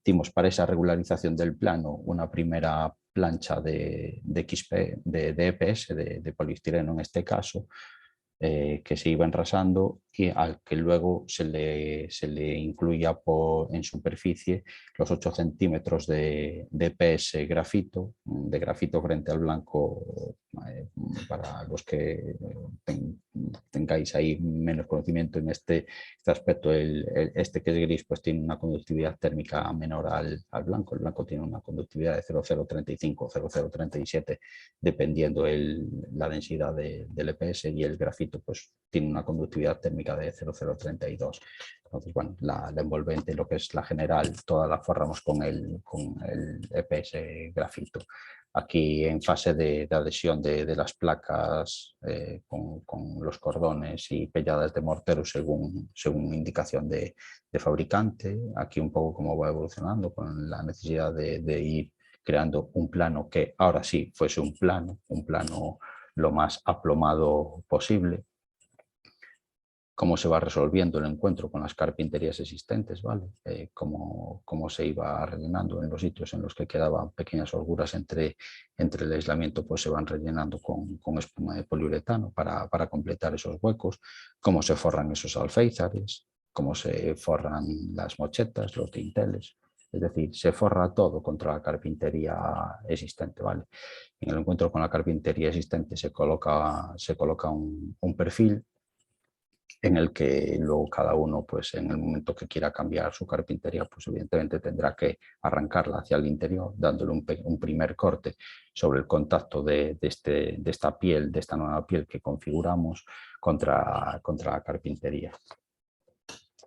Hicimos para esa regularización del plano una primera plancha de XP, de EPS, de poliestireno en este caso, que se iba enrasando y al que luego se le incluía en superficie los 8 centímetros de EPS grafito, de grafito frente al blanco, para los que tengáis ahí menos conocimiento en este aspecto. Este que es gris pues tiene una conductividad térmica menor al blanco. El blanco tiene una conductividad de 0,035 o 0,037 dependiendo la densidad del EPS, y el grafito pues tiene una conductividad térmica de 0,032. Entonces, bueno, la envolvente, lo que es la general, toda la forramos con el EPS grafito. Aquí en fase de adhesión de las placas con los cordones y pelladas de mortero según indicación de fabricante. Aquí un poco cómo va evolucionando con la necesidad de ir creando un plano que ahora sí fuese un plano lo más aplomado posible. Cómo se va resolviendo el encuentro con las carpinterías existentes, ¿vale? Cómo se iba rellenando en los sitios en los que quedaban pequeñas holguras entre el aislamiento, pues se van rellenando con espuma de poliuretano para completar esos huecos, cómo se forran esos alféizares, cómo se forran las mochetas, los dinteles. Es decir, se forra todo contra la carpintería existente, ¿vale? En el encuentro con la carpintería existente se coloca un perfil en el que luego cada uno, pues en el momento que quiera cambiar su carpintería, pues evidentemente tendrá que arrancarla hacia el interior, dándole un primer corte sobre el contacto de esta piel, de esta nueva piel que configuramos contra la carpintería.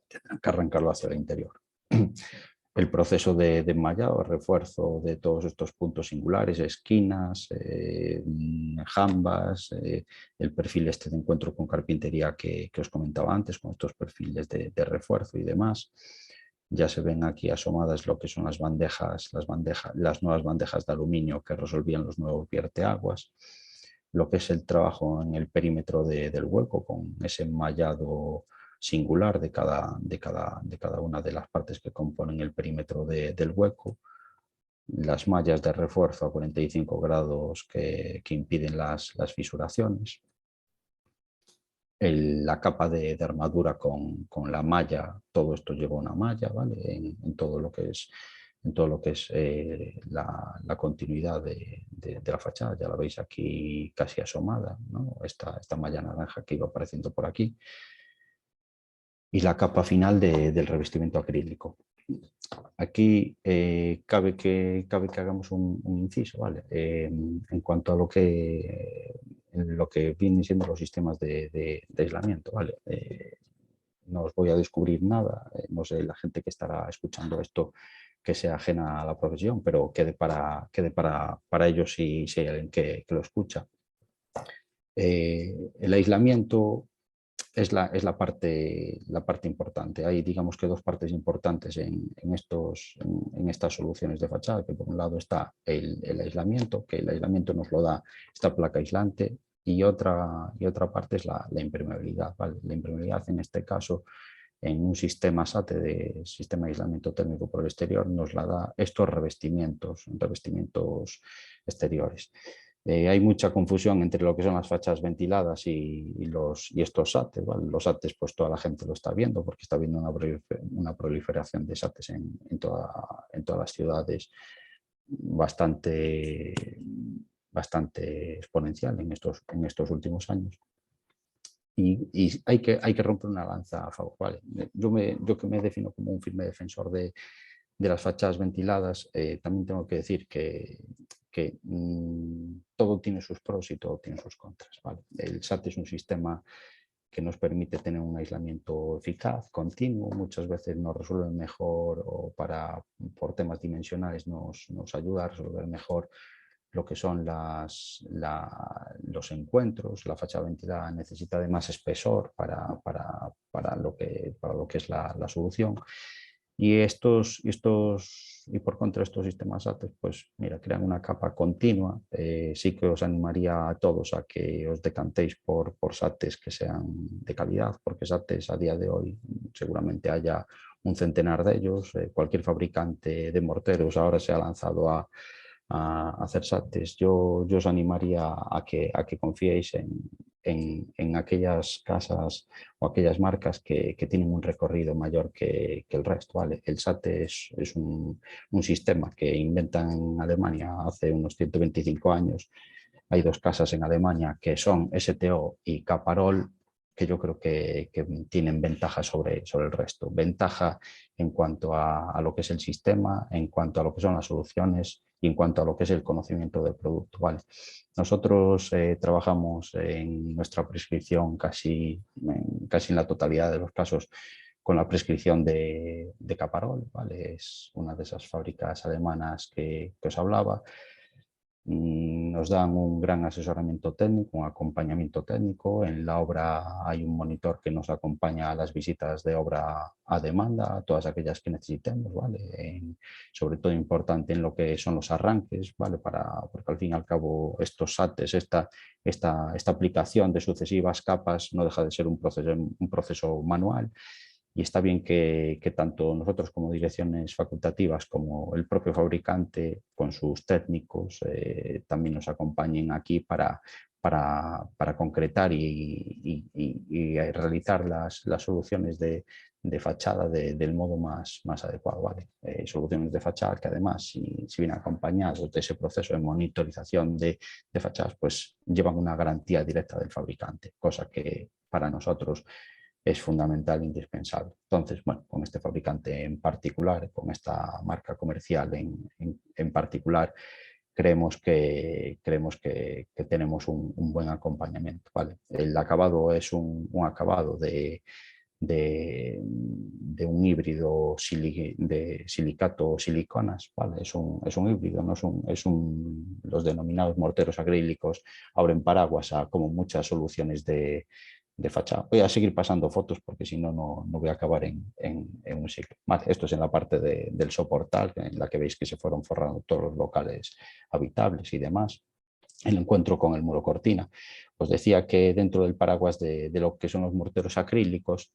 Tendrán que arrancarlo hacia el interior. El proceso de enmayado, refuerzo de todos estos puntos singulares, esquinas, jambas, el perfil este de encuentro con carpintería que os comentaba antes, con estos perfiles de refuerzo y demás. Ya se ven aquí asomadas lo que son las nuevas bandejas de aluminio que resolvían los nuevos vierteaguas, lo que es el trabajo en el perímetro del hueco con ese enmayado singular de cada una de las partes que componen el perímetro del hueco, las mallas de refuerzo a 45 grados que impiden las fisuraciones, la capa de armadura con la malla. Todo esto lleva una malla, ¿vale? En todo lo que es la continuidad de la fachada. Ya la veis aquí casi asomada, ¿no? Esta malla naranja que iba apareciendo por aquí. Y la capa final del revestimiento acrílico. Aquí cabe que hagamos un inciso, ¿vale? En cuanto a lo que vienen siendo los sistemas de aislamiento, ¿vale? No os voy a descubrir nada, no sé la gente que estará escuchando esto que sea ajena a la profesión, pero quede para ellos si hay alguien que lo escucha. El aislamiento es la parte importante. Hay, digamos que dos partes importantes en estas soluciones de fachada, que por un lado está el aislamiento, que el aislamiento nos lo da esta placa aislante, y otra parte es la impermeabilidad, ¿vale? La impermeabilidad en este caso, en un sistema SATE de sistema de aislamiento térmico por el exterior, nos la da estos revestimientos exteriores. Hay mucha confusión entre lo que son las fachadas ventiladas y estos SATES, ¿vale? Los SATES, pues toda la gente lo está viendo porque está viendo una proliferación de SATES en todas las ciudades bastante exponencial en estos últimos años. Y hay que romper una lanza a favor, ¿vale? Yo que me defino como un firme defensor de las fachadas ventiladas, también tengo que decir que todo tiene sus pros y todo tiene sus contras, ¿vale? El SAT es un sistema que nos permite tener un aislamiento eficaz, continuo. Muchas veces nos resuelve mejor o por temas dimensionales nos ayuda a resolver mejor lo que son los encuentros. La fachada ventilada necesita de más espesor para lo que es la solución. Y por contra estos sistemas SATES, pues mira, crean una capa continua. Sí que os animaría a todos a que os decantéis por SATES que sean de calidad, porque SATES a día de hoy seguramente haya un centenar de ellos. Cualquier fabricante de morteros ahora se ha lanzado a hacer SATES. Yo os animaría a que confiéis en aquellas casas o aquellas marcas que tienen un recorrido mayor que el resto. ¿Vale? El SATE es un sistema que inventan en Alemania hace unos 125 años. Hay dos casas en Alemania que son STO y Caparol, que yo creo que tienen ventaja sobre el resto. Ventaja en cuanto a lo que es el sistema, en cuanto a lo que son las soluciones y en cuanto a lo que es el conocimiento del producto. ¿Vale? Nosotros trabajamos en nuestra prescripción casi en la totalidad de los casos con la prescripción de Caparol. ¿Vale? Es una de esas fábricas alemanas que os hablaba. Nos dan un gran asesoramiento técnico, un acompañamiento técnico. En la obra hay un monitor que nos acompaña a las visitas de obra a demanda, a todas aquellas que necesitemos, ¿vale? Sobre todo importante en lo que son los arranques, ¿vale? Porque al fin y al cabo estos SATES, esta aplicación de sucesivas capas no deja de ser un proceso manual. Y está bien que tanto nosotros como direcciones facultativas como el propio fabricante con sus técnicos también nos acompañen aquí para concretar y realizar las soluciones de fachada del modo más adecuado. ¿Vale? Soluciones de fachada que además, si vienen acompañados de ese proceso de monitorización de fachadas, pues llevan una garantía directa del fabricante, cosa que para nosotros es fundamental e indispensable. Entonces, bueno, con este fabricante en particular, con esta marca comercial en particular, creemos que tenemos un buen acompañamiento. ¿Vale? El acabado es un acabado de un híbrido de silicato o siliconas. ¿Vale? Es un híbrido, no los denominados morteros acrílicos abren paraguas a como muchas soluciones de fachada. Voy a seguir pasando fotos porque si no, no voy a acabar en un ciclo. Vale, esto es en la parte del soportal, en la que veis que se fueron forrando todos los locales habitables y demás. El encuentro con el muro cortina. Os decía que dentro del paraguas de lo que son los morteros acrílicos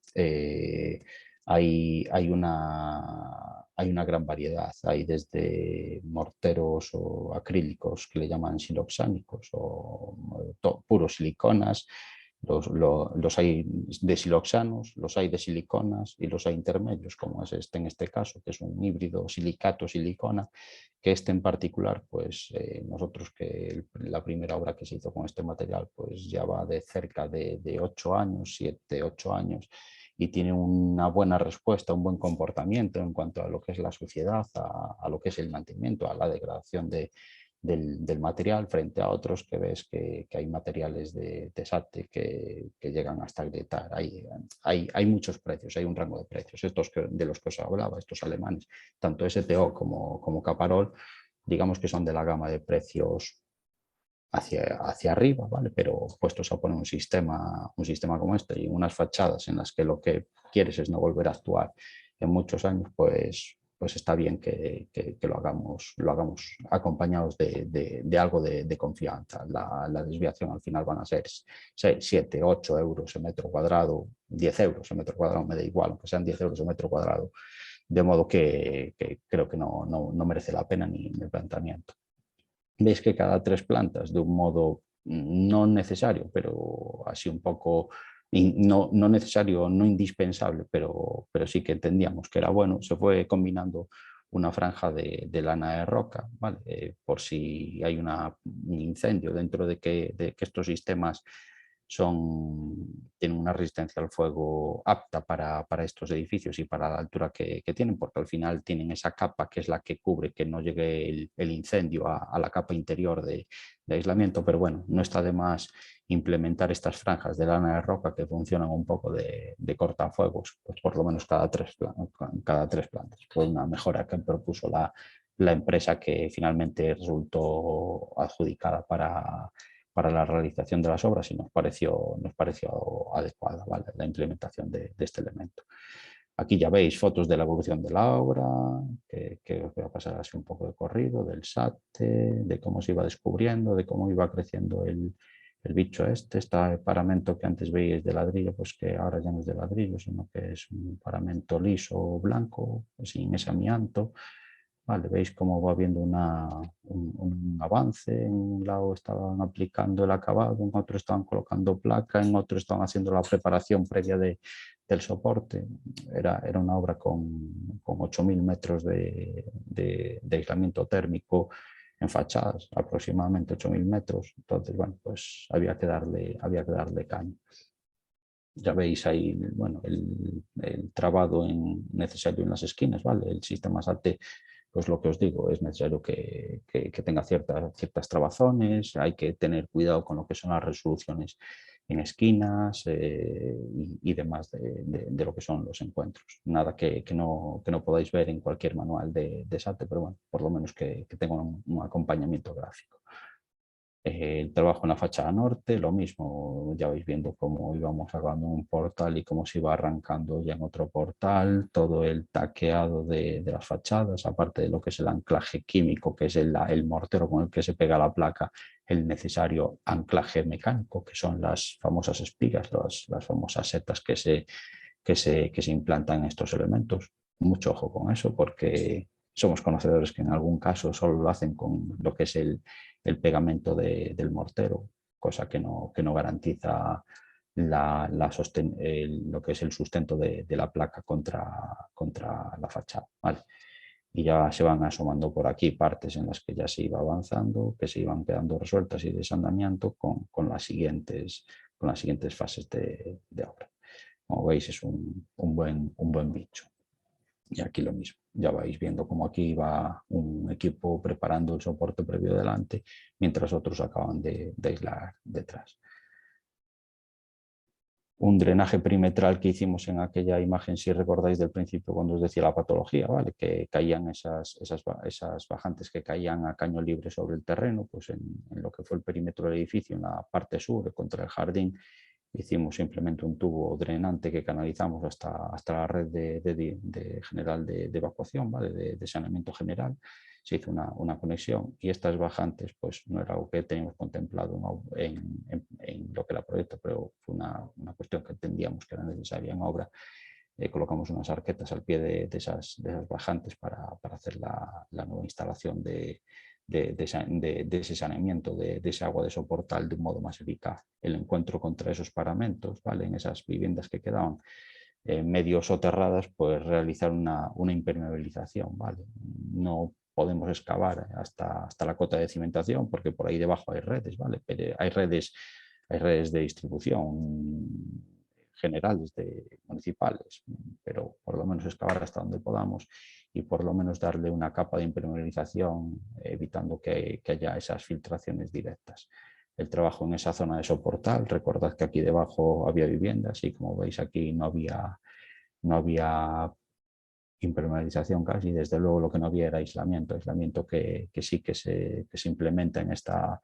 hay una gran variedad. Hay desde morteros o acrílicos que le llaman siloxánicos o puros siliconas. Los hay de siloxanos, los hay de siliconas y los hay intermedios, como es en este caso, que es un híbrido silicato-silicona, que en particular, pues nosotros que la primera obra que se hizo con este material, pues ya va de cerca de 8 años, 7, 8 años, y tiene una buena respuesta, un buen comportamiento en cuanto a lo que es la suciedad, a lo que es el mantenimiento, a la degradación del material, frente a otros que ves que hay materiales de SATE que llegan hasta agrietar. Hay muchos precios, hay un rango de precios. Estos de los que os hablaba, estos alemanes, tanto STO como Caparol, digamos que son de la gama de precios hacia arriba, ¿vale? Pero puestos a poner un sistema como este y unas fachadas en las que lo que quieres es no volver a actuar en muchos años, pues está bien que lo hagamos acompañados de algo de confianza. La desviación al final van a ser 6, 7, 8 euros el metro cuadrado, 10 euros el metro cuadrado, me da igual, aunque sean 10 euros el metro cuadrado, de modo que creo que no merece la pena ni el planteamiento. Veis que cada 3 plantas, de un modo no necesario, pero así un poco, no necesario, no indispensable, pero sí que entendíamos que era bueno, se fue combinando una franja de lana de roca, ¿vale? Por si hay un incendio dentro de que estos sistemas tienen una resistencia al fuego apta para estos edificios y para la altura que tienen, porque al final tienen esa capa que es la que cubre que no llegue el incendio a la capa interior de aislamiento, pero bueno, no está de más implementar estas franjas de lana de roca que funcionan un poco de cortafuegos, pues por lo menos cada tres plantas. Fue una mejora que propuso la empresa que finalmente resultó adjudicada para la realización de las obras y nos pareció adecuada, ¿vale?, la implementación de este elemento. Aquí ya veis fotos de la evolución de la obra, que os voy a pasar así un poco de corrido, del SATE, de cómo se iba descubriendo, de cómo iba creciendo el bicho este paramento que antes veíais de ladrillo, pues que ahora ya no es de ladrillo, sino que es un paramento liso, blanco, sin ese amianto. Vale, veis cómo va habiendo un avance. En un lado estaban aplicando el acabado, en otro estaban colocando placa, en otro estaban haciendo la preparación previa del soporte. Era una obra con 8.000 metros de aislamiento térmico en fachadas, aproximadamente 8.000 metros. Entonces, bueno, pues había que darle caña. Ya veis ahí, bueno, el trabado necesario en las esquinas, ¿vale? El sistema SATE, pues lo que os digo, es necesario que tenga ciertas trabazones, hay que tener cuidado con lo que son las resoluciones en esquinas y demás de lo que son los encuentros. Nada que no podáis ver en cualquier manual de SATE, pero bueno, por lo menos que tenga un acompañamiento gráfico. El trabajo en la fachada norte, lo mismo, ya vais viendo cómo íbamos acabando un portal y cómo se iba arrancando ya en otro portal, todo el taqueado de las fachadas, aparte de lo que es el anclaje químico, que es el mortero con el que se pega la placa, el necesario anclaje mecánico, que son las famosas espigas, las famosas setas que se implantan en estos elementos. Mucho ojo con eso, porque somos conocedores que en algún caso solo lo hacen con lo que es el pegamento del mortero, cosa que no garantiza lo que es el sustento de la placa contra la fachada, ¿vale? Y ya se van asomando por aquí partes en las que ya se iba avanzando, que se iban quedando resueltas y desandamiento con las siguientes fases de obra. Como veis, es un buen bicho. Y aquí lo mismo, ya vais viendo cómo aquí va un equipo preparando el soporte previo delante, mientras otros acaban de aislar detrás. Un drenaje perimetral que hicimos en aquella imagen, si recordáis del principio cuando os decía la patología, ¿vale?, que caían esas bajantes que caían a caño libre sobre el terreno, pues en lo que fue el perímetro del edificio, en la parte sur, contra el jardín, hicimos simplemente un tubo drenante que canalizamos hasta la red general de evacuación, ¿vale?, de saneamiento general. Se hizo una conexión y estas bajantes pues no era algo que teníamos contemplado en lo que era proyecto, pero fue una cuestión que entendíamos que era necesaria en obra. Colocamos unas arquetas al pie de esas bajantes para hacer la nueva instalación de ese saneamiento, de ese agua de soportal de un modo más eficaz. El encuentro contra esos paramentos, ¿vale?, en esas viviendas que quedaban medio soterradas, pues realizar una impermeabilización, ¿vale? No podemos excavar hasta la cota de cimentación porque por ahí debajo hay redes, ¿vale? Pero hay redes de distribución generales, municipales, pero por lo menos excavar hasta donde podamos y por lo menos darle una capa de impermeabilización, evitando que haya esas filtraciones directas. El trabajo en esa zona de soportal, recordad que aquí debajo había viviendas y como veis aquí no había impermeabilización casi, desde luego lo que no había era aislamiento que sí que se implementa en esta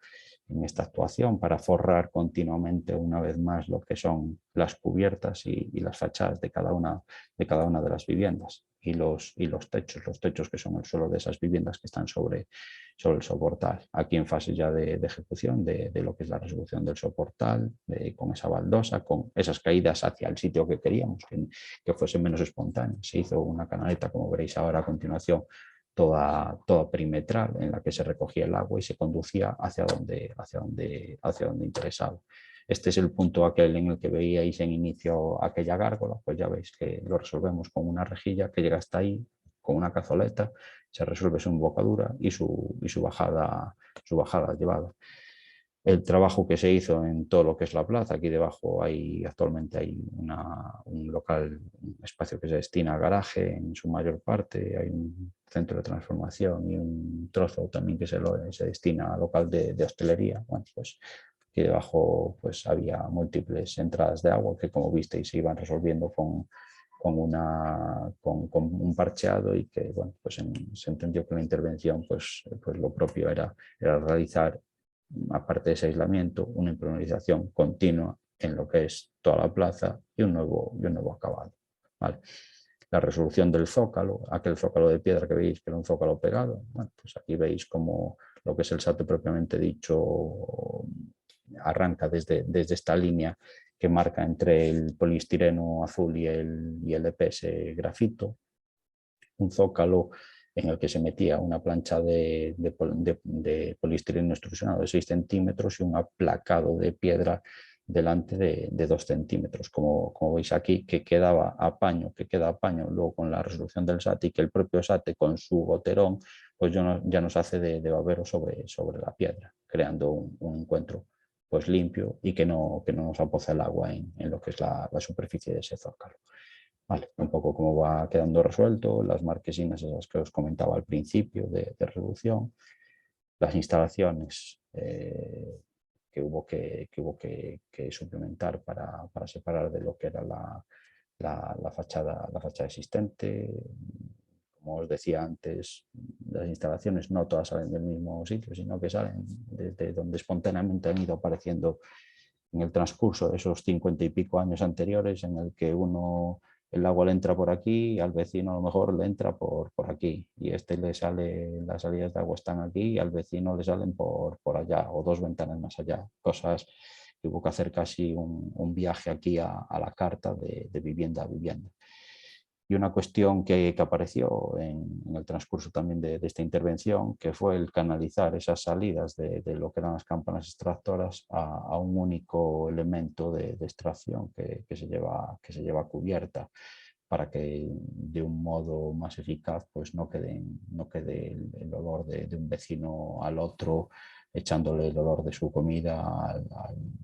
actuación para forrar continuamente una vez más lo que son las cubiertas y las fachadas de cada una de las viviendas y los techos que son el suelo de esas viviendas que están sobre el soportal. Aquí en fase ya de ejecución de lo que es la resolución del soportal, con esa baldosa, con esas caídas hacia el sitio que queríamos, que fuesen menos espontáneas. Se hizo una canaleta, como veréis ahora a continuación, toda perimetral, en la que se recogía el agua y se conducía hacia donde interesaba. Este es el punto aquel en el que veíais en inicio aquella gárgola, pues ya veis que lo resolvemos con una rejilla que llega hasta ahí, con una cazoleta, se resuelve su embocadura y su bajada llevada. El trabajo que se hizo en todo lo que es la plaza, aquí debajo actualmente hay un local, un espacio que se destina a garaje en su mayor parte, hay un centro de transformación y un trozo también que se destina a local de hostelería. Bueno, pues y debajo pues había múltiples entradas de agua que, como visteis, se iban resolviendo con un parcheado, y que bueno, pues se entendió que la intervención pues lo propio era realizar, aparte de ese aislamiento, una impermeabilización continua en lo que es toda la plaza y un nuevo acabado. ¿Vale? La resolución del zócalo, aquel zócalo de piedra que veis que era un zócalo pegado, bueno, pues aquí veis como lo que es el SATE propiamente dicho arranca desde esta línea que marca entre el poliestireno azul y el EPS grafito, un zócalo en el que se metía una plancha de poliestireno extrusionado de 6 centímetros y un aplacado de piedra delante de 2 centímetros, como veis aquí, que queda a paño luego con la resolución del SATE, y que el propio SATE con su goterón pues ya nos hace de babero sobre la piedra, creando un encuentro pues limpio y que no nos apoza el agua en lo que es la superficie de ese zócalo. Vale, un poco cómo va quedando resuelto, las marquesinas esas que os comentaba al principio de reducción, las instalaciones que hubo que suplementar para separar de lo que era la fachada existente. Como os decía antes, las instalaciones no todas salen del mismo sitio, sino que salen desde donde espontáneamente han ido apareciendo en el transcurso de esos 50 y pico años anteriores, en el que el agua le entra por aquí, al vecino a lo mejor le entra por aquí, y le sale, las salidas de agua están aquí y al vecino le salen por allá, o 2 ventanas más allá. Cosas que hubo que hacer casi un viaje aquí a la carta de vivienda a vivienda. Y una cuestión que apareció en el transcurso también de esta intervención, que fue el canalizar esas salidas de lo que eran las campanas extractoras a un único elemento de extracción que se lleva cubierta, para que de un modo más eficaz pues no quede el olor de un vecino al otro, echándole el olor de su comida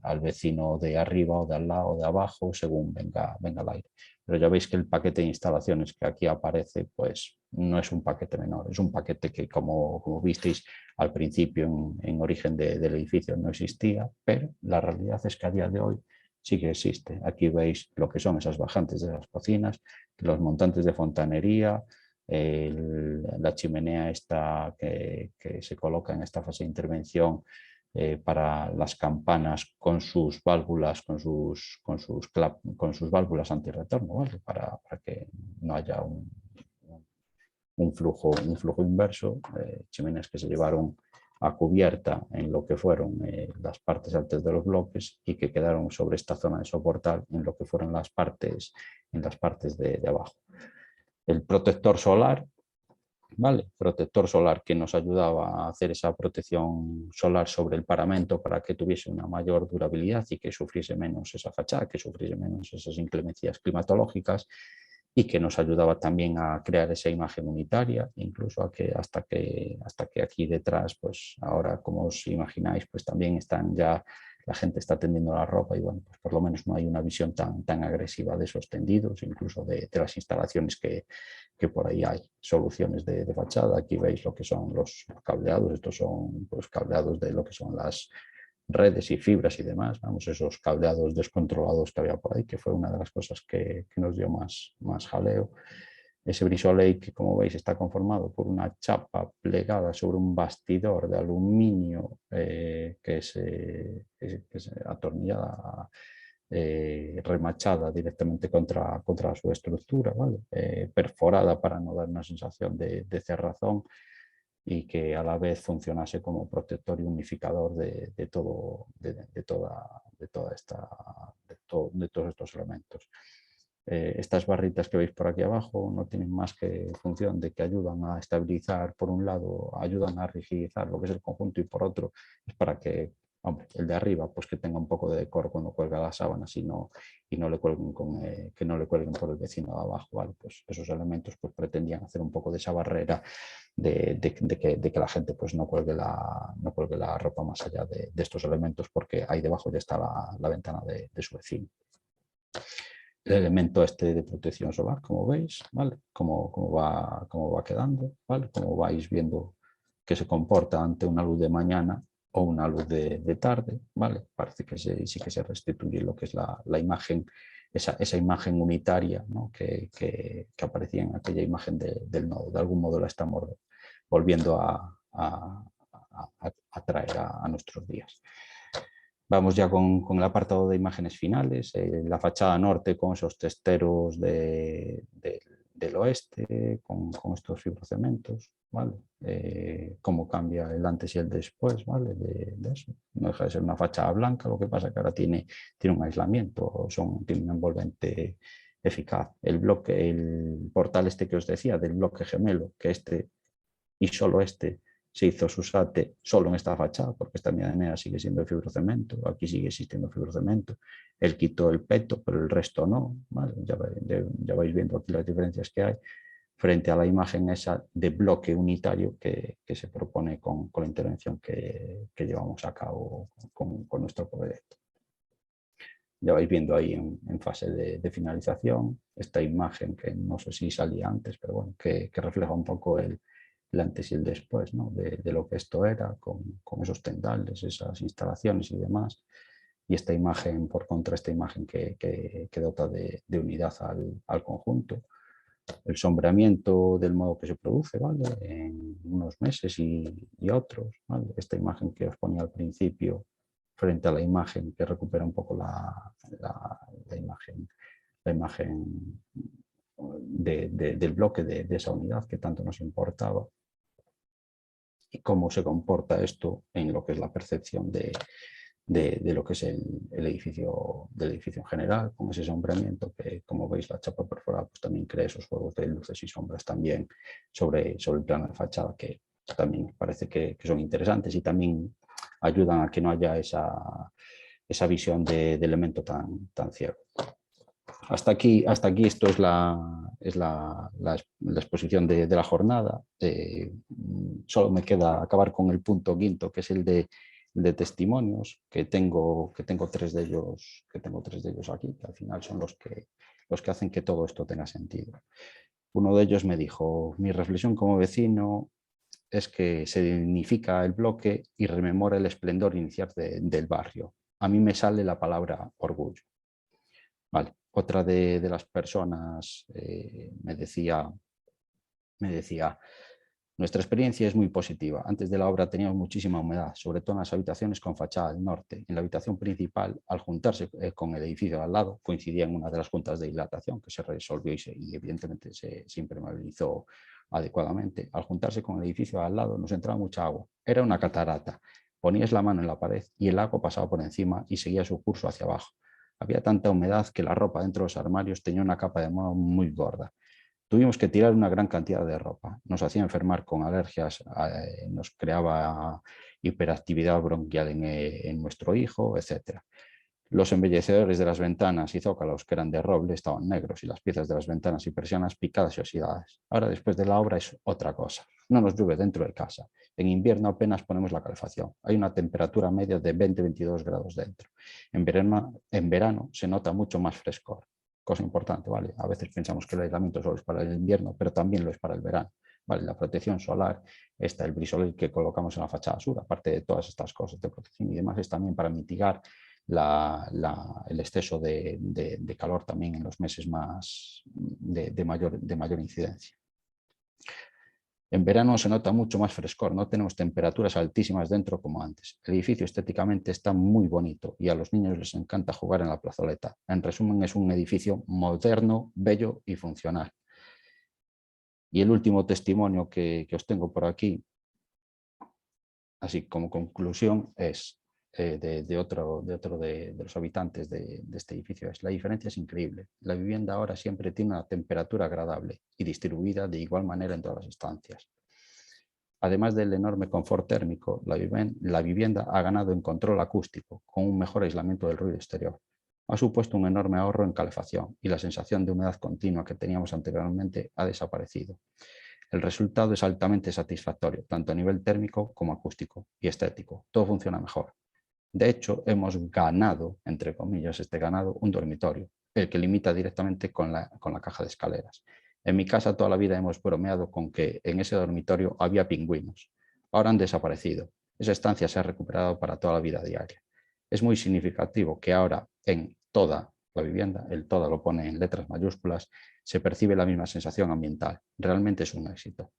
al vecino de arriba o de al lado o de abajo, según venga el aire. Pero ya veis que el paquete de instalaciones que aquí aparece pues no es un paquete menor, es un paquete que, como visteis al principio en origen del edificio, no existía, pero la realidad es que a día de hoy sí que existe. Aquí veis lo que son esas bajantes de las cocinas, los montantes de fontanería, la chimenea esta que se coloca en esta fase de intervención para las campanas con sus válvulas, con sus válvulas antirretorno, ¿vale? Para que no haya un flujo inverso, chimeneas que se llevaron a cubierta en lo que fueron las partes altas de los bloques y que quedaron sobre esta zona de soportal en lo que fueron las partes de abajo. El protector solar, ¿vale? Protector solar que nos ayudaba a hacer esa protección solar sobre el paramento para que tuviese una mayor durabilidad y que sufriese menos esa fachada, que sufriese menos esas inclemencias climatológicas, y que nos ayudaba también a crear esa imagen unitaria, incluso hasta que aquí detrás, pues ahora, como os imagináis, pues también la gente está tendiendo la ropa, y bueno, pues por lo menos no hay una visión tan agresiva de esos tendidos, incluso de las instalaciones que por ahí hay. Soluciones de fachada, aquí veis lo que son los cableados, estos son pues cableados de lo que son las redes y fibras y demás, vamos, esos cableados descontrolados que había por ahí, que fue una de las cosas que nos dio más jaleo. Ese brisolei, que como veis está conformado por una chapa plegada sobre un bastidor de aluminio que es atornillada, remachada directamente contra su estructura, ¿vale? Perforada para no dar una sensación de cerrazón, y que a la vez funcionase como protector y unificador de todos estos elementos. Estas barritas que veis por aquí abajo no tienen más que función de que ayudan a estabilizar, por un lado ayudan a rigidizar lo que es el conjunto, y por otro es para que, hombre, el de arriba pues que tenga un poco de decoro cuando cuelga las sábanas y no le cuelguen que no le cuelguen por el vecino de abajo, ¿vale? Pues esos elementos pues pretendían hacer un poco de esa barrera de que la gente pues no cuelgue la ropa más allá de estos elementos, porque ahí debajo ya está la ventana de su vecino. El elemento este de protección solar, como veis, ¿vale? Cómo va quedando, ¿vale? Como vais viendo que se comporta ante una luz de mañana, o una luz de tarde, ¿vale? Parece que sí que se restituye lo que es la imagen, esa imagen unitaria, ¿no? que aparecía en aquella imagen del nodo. De algún modo la estamos volviendo a traer a nuestros días. Vamos ya con el apartado de imágenes finales, la fachada norte con esos testeros del oeste, con estos fibrocementos, ¿vale? Cómo cambia el antes y el después, ¿vale? De eso. No deja de ser una fachada blanca, lo que pasa que ahora tiene un aislamiento, tiene un envolvente eficaz. El portal este que os decía, del bloque gemelo, que este y solo este se hizo su SATE solo en esta fachada, porque esta medianera sigue siendo de fibrocemento, aquí sigue existiendo fibrocemento. Él quitó el peto, pero el resto no. ¿Vale? Ya vais viendo aquí las diferencias que hay frente a la imagen esa de bloque unitario que se propone con la intervención que llevamos a cabo con nuestro proyecto. Ya vais viendo ahí en fase de finalización esta imagen que no sé si salía antes, pero bueno, que refleja un poco el antes y el después, ¿no? de lo que esto era, con esos tendales, esas instalaciones y demás. Y esta imagen, por contra, esta imagen que dota de unidad al conjunto. El sombreamiento del modo que se produce, ¿vale? En unos meses y otros, ¿vale? Esta imagen que os ponía al principio frente a la imagen que recupera un poco la imagen del bloque de esa unidad que tanto nos importaba, y cómo se comporta esto en lo que es la percepción de lo que es el edificio, del edificio en general, con ese sombreamiento que, como veis, la chapa perforada pues también crea esos juegos de luces y sombras también sobre el plano de fachada, que también parece que son interesantes y también ayudan a que no haya esa visión de elemento tan ciego. Hasta aquí esto es la exposición de la jornada. Solo me queda acabar con el punto quinto, que es el de testimonios, que tengo tres de ellos aquí, que al final son los que hacen que todo esto tenga sentido. Uno de ellos me dijo: mi reflexión como vecino es que se dignifica el bloque y rememora el esplendor inicial del barrio. A mí me sale la palabra orgullo. Vale. Otra de las personas me decía, nuestra experiencia es muy positiva. Antes de la obra teníamos muchísima humedad, sobre todo en las habitaciones con fachada al norte. En la habitación principal, al juntarse con el edificio de al lado, coincidía en una de las juntas de dilatación que se resolvió y evidentemente se impermeabilizó adecuadamente. Al juntarse con el edificio de al lado nos entraba mucha agua. Era una catarata. Ponías la mano en la pared y el agua pasaba por encima y seguía su curso hacia abajo. Había tanta humedad que la ropa dentro de los armarios tenía una capa de moho muy gorda. Tuvimos que tirar una gran cantidad de ropa. Nos hacía enfermar con alergias, nos creaba hiperactividad bronquial en nuestro hijo, etc. Los embellecedores de las ventanas y zócalos, que eran de roble, estaban negros y las piezas de las ventanas y persianas picadas y oxidadas. Ahora, después de la obra, es otra cosa. No nos llueve dentro de casa. En invierno apenas ponemos la calefacción. Hay una temperatura media de 20-22 grados dentro. En verano se nota mucho más frescor. Cosa importante, ¿vale? A veces pensamos que el aislamiento solo es para el invierno, pero también lo es para el verano. ¿Vale? La protección solar, el brisol que colocamos en la fachada sur, aparte de todas estas cosas de protección y demás, es también para mitigar el exceso de calor también en los meses más de mayor incidencia. En verano se nota mucho más frescor, no tenemos temperaturas altísimas dentro como antes. El edificio estéticamente está muy bonito y a los niños les encanta jugar en la plazoleta. En resumen, es un edificio moderno, bello y funcional. Y el último testimonio que os tengo por aquí, así como conclusión, es de otro de los habitantes de este edificio. La diferencia es increíble. La vivienda ahora siempre tiene una temperatura agradable y distribuida de igual manera en todas las estancias. Además del enorme confort térmico, la vivienda ha ganado en control acústico, con un mejor aislamiento del ruido exterior. Ha supuesto un enorme ahorro en calefacción y la sensación de humedad continua que teníamos anteriormente ha desaparecido. El resultado es altamente satisfactorio, tanto a nivel térmico como acústico y estético. Todo funciona mejor. De hecho, hemos ganado, entre comillas, un dormitorio, el que limita directamente con la caja de escaleras. En mi casa toda la vida hemos bromeado con que en ese dormitorio había pingüinos. Ahora han desaparecido. esa estancia se ha recuperado para toda la vida diaria. Es muy significativo que ahora en toda la vivienda, el toda lo pone en letras mayúsculas, se percibe la misma sensación ambiental. Realmente es un éxito.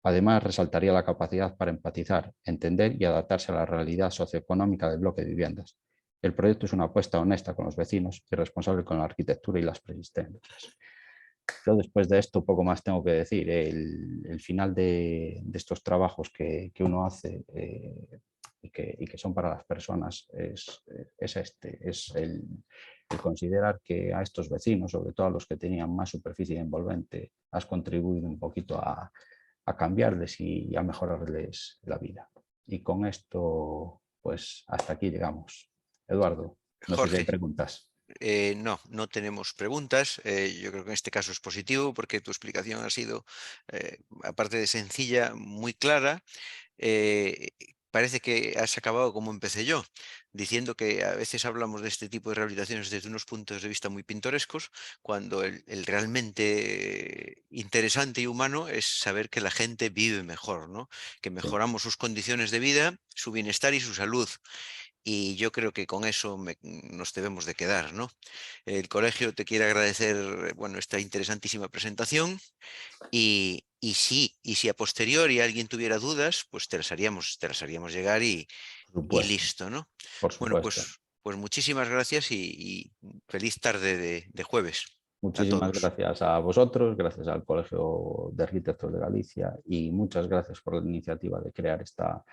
Además, resaltaría la capacidad para empatizar, entender y adaptarse a la realidad socioeconómica del bloque de viviendas. El proyecto es una apuesta honesta con los vecinos y responsable con la arquitectura y las preexistencias. Yo después de esto poco más tengo que decir. El final de estos trabajos que uno hace y que son para las personas es el considerar que a estos vecinos, sobre todo a los que tenían más superficie envolvente, has contribuido un poquito a cambiarles y a mejorarles la vida. Y con esto, pues hasta aquí llegamos. Eduardo, no sé si hay Jorge, preguntas. no, no tenemos preguntas. Yo creo que en este caso es positivo porque tu explicación ha sido, aparte de sencilla, muy clara. eh, Parece que has acabado como empecé yo, diciendo que a veces hablamos de este tipo de rehabilitaciones desde unos puntos de vista muy pintorescos, cuando el realmente interesante y humano es saber que la gente vive mejor, ¿no? Que Sí, mejoramos sus condiciones de vida, su bienestar y su salud. Y yo creo que con eso nos debemos de quedar, ¿no? El colegio te quiere agradecer, bueno, esta interesantísima presentación y si a posteriori alguien tuviera dudas, pues te las haríamos llegar por y supuesto, listo, ¿no? por Bueno, supuesto. pues muchísimas gracias y feliz tarde de jueves a Muchísimas todos. gracias a vosotros, gracias al Colegio de Arquitectos de Galicia y muchas gracias por la iniciativa de crear esta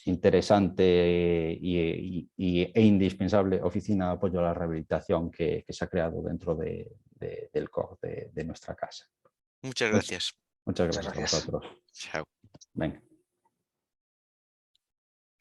interesante e indispensable oficina de apoyo a la rehabilitación que se ha creado dentro del COG de nuestra casa. Muchas Much- gracias. Muchas Muchas gracias a gracias. vosotros. Chao. Venga.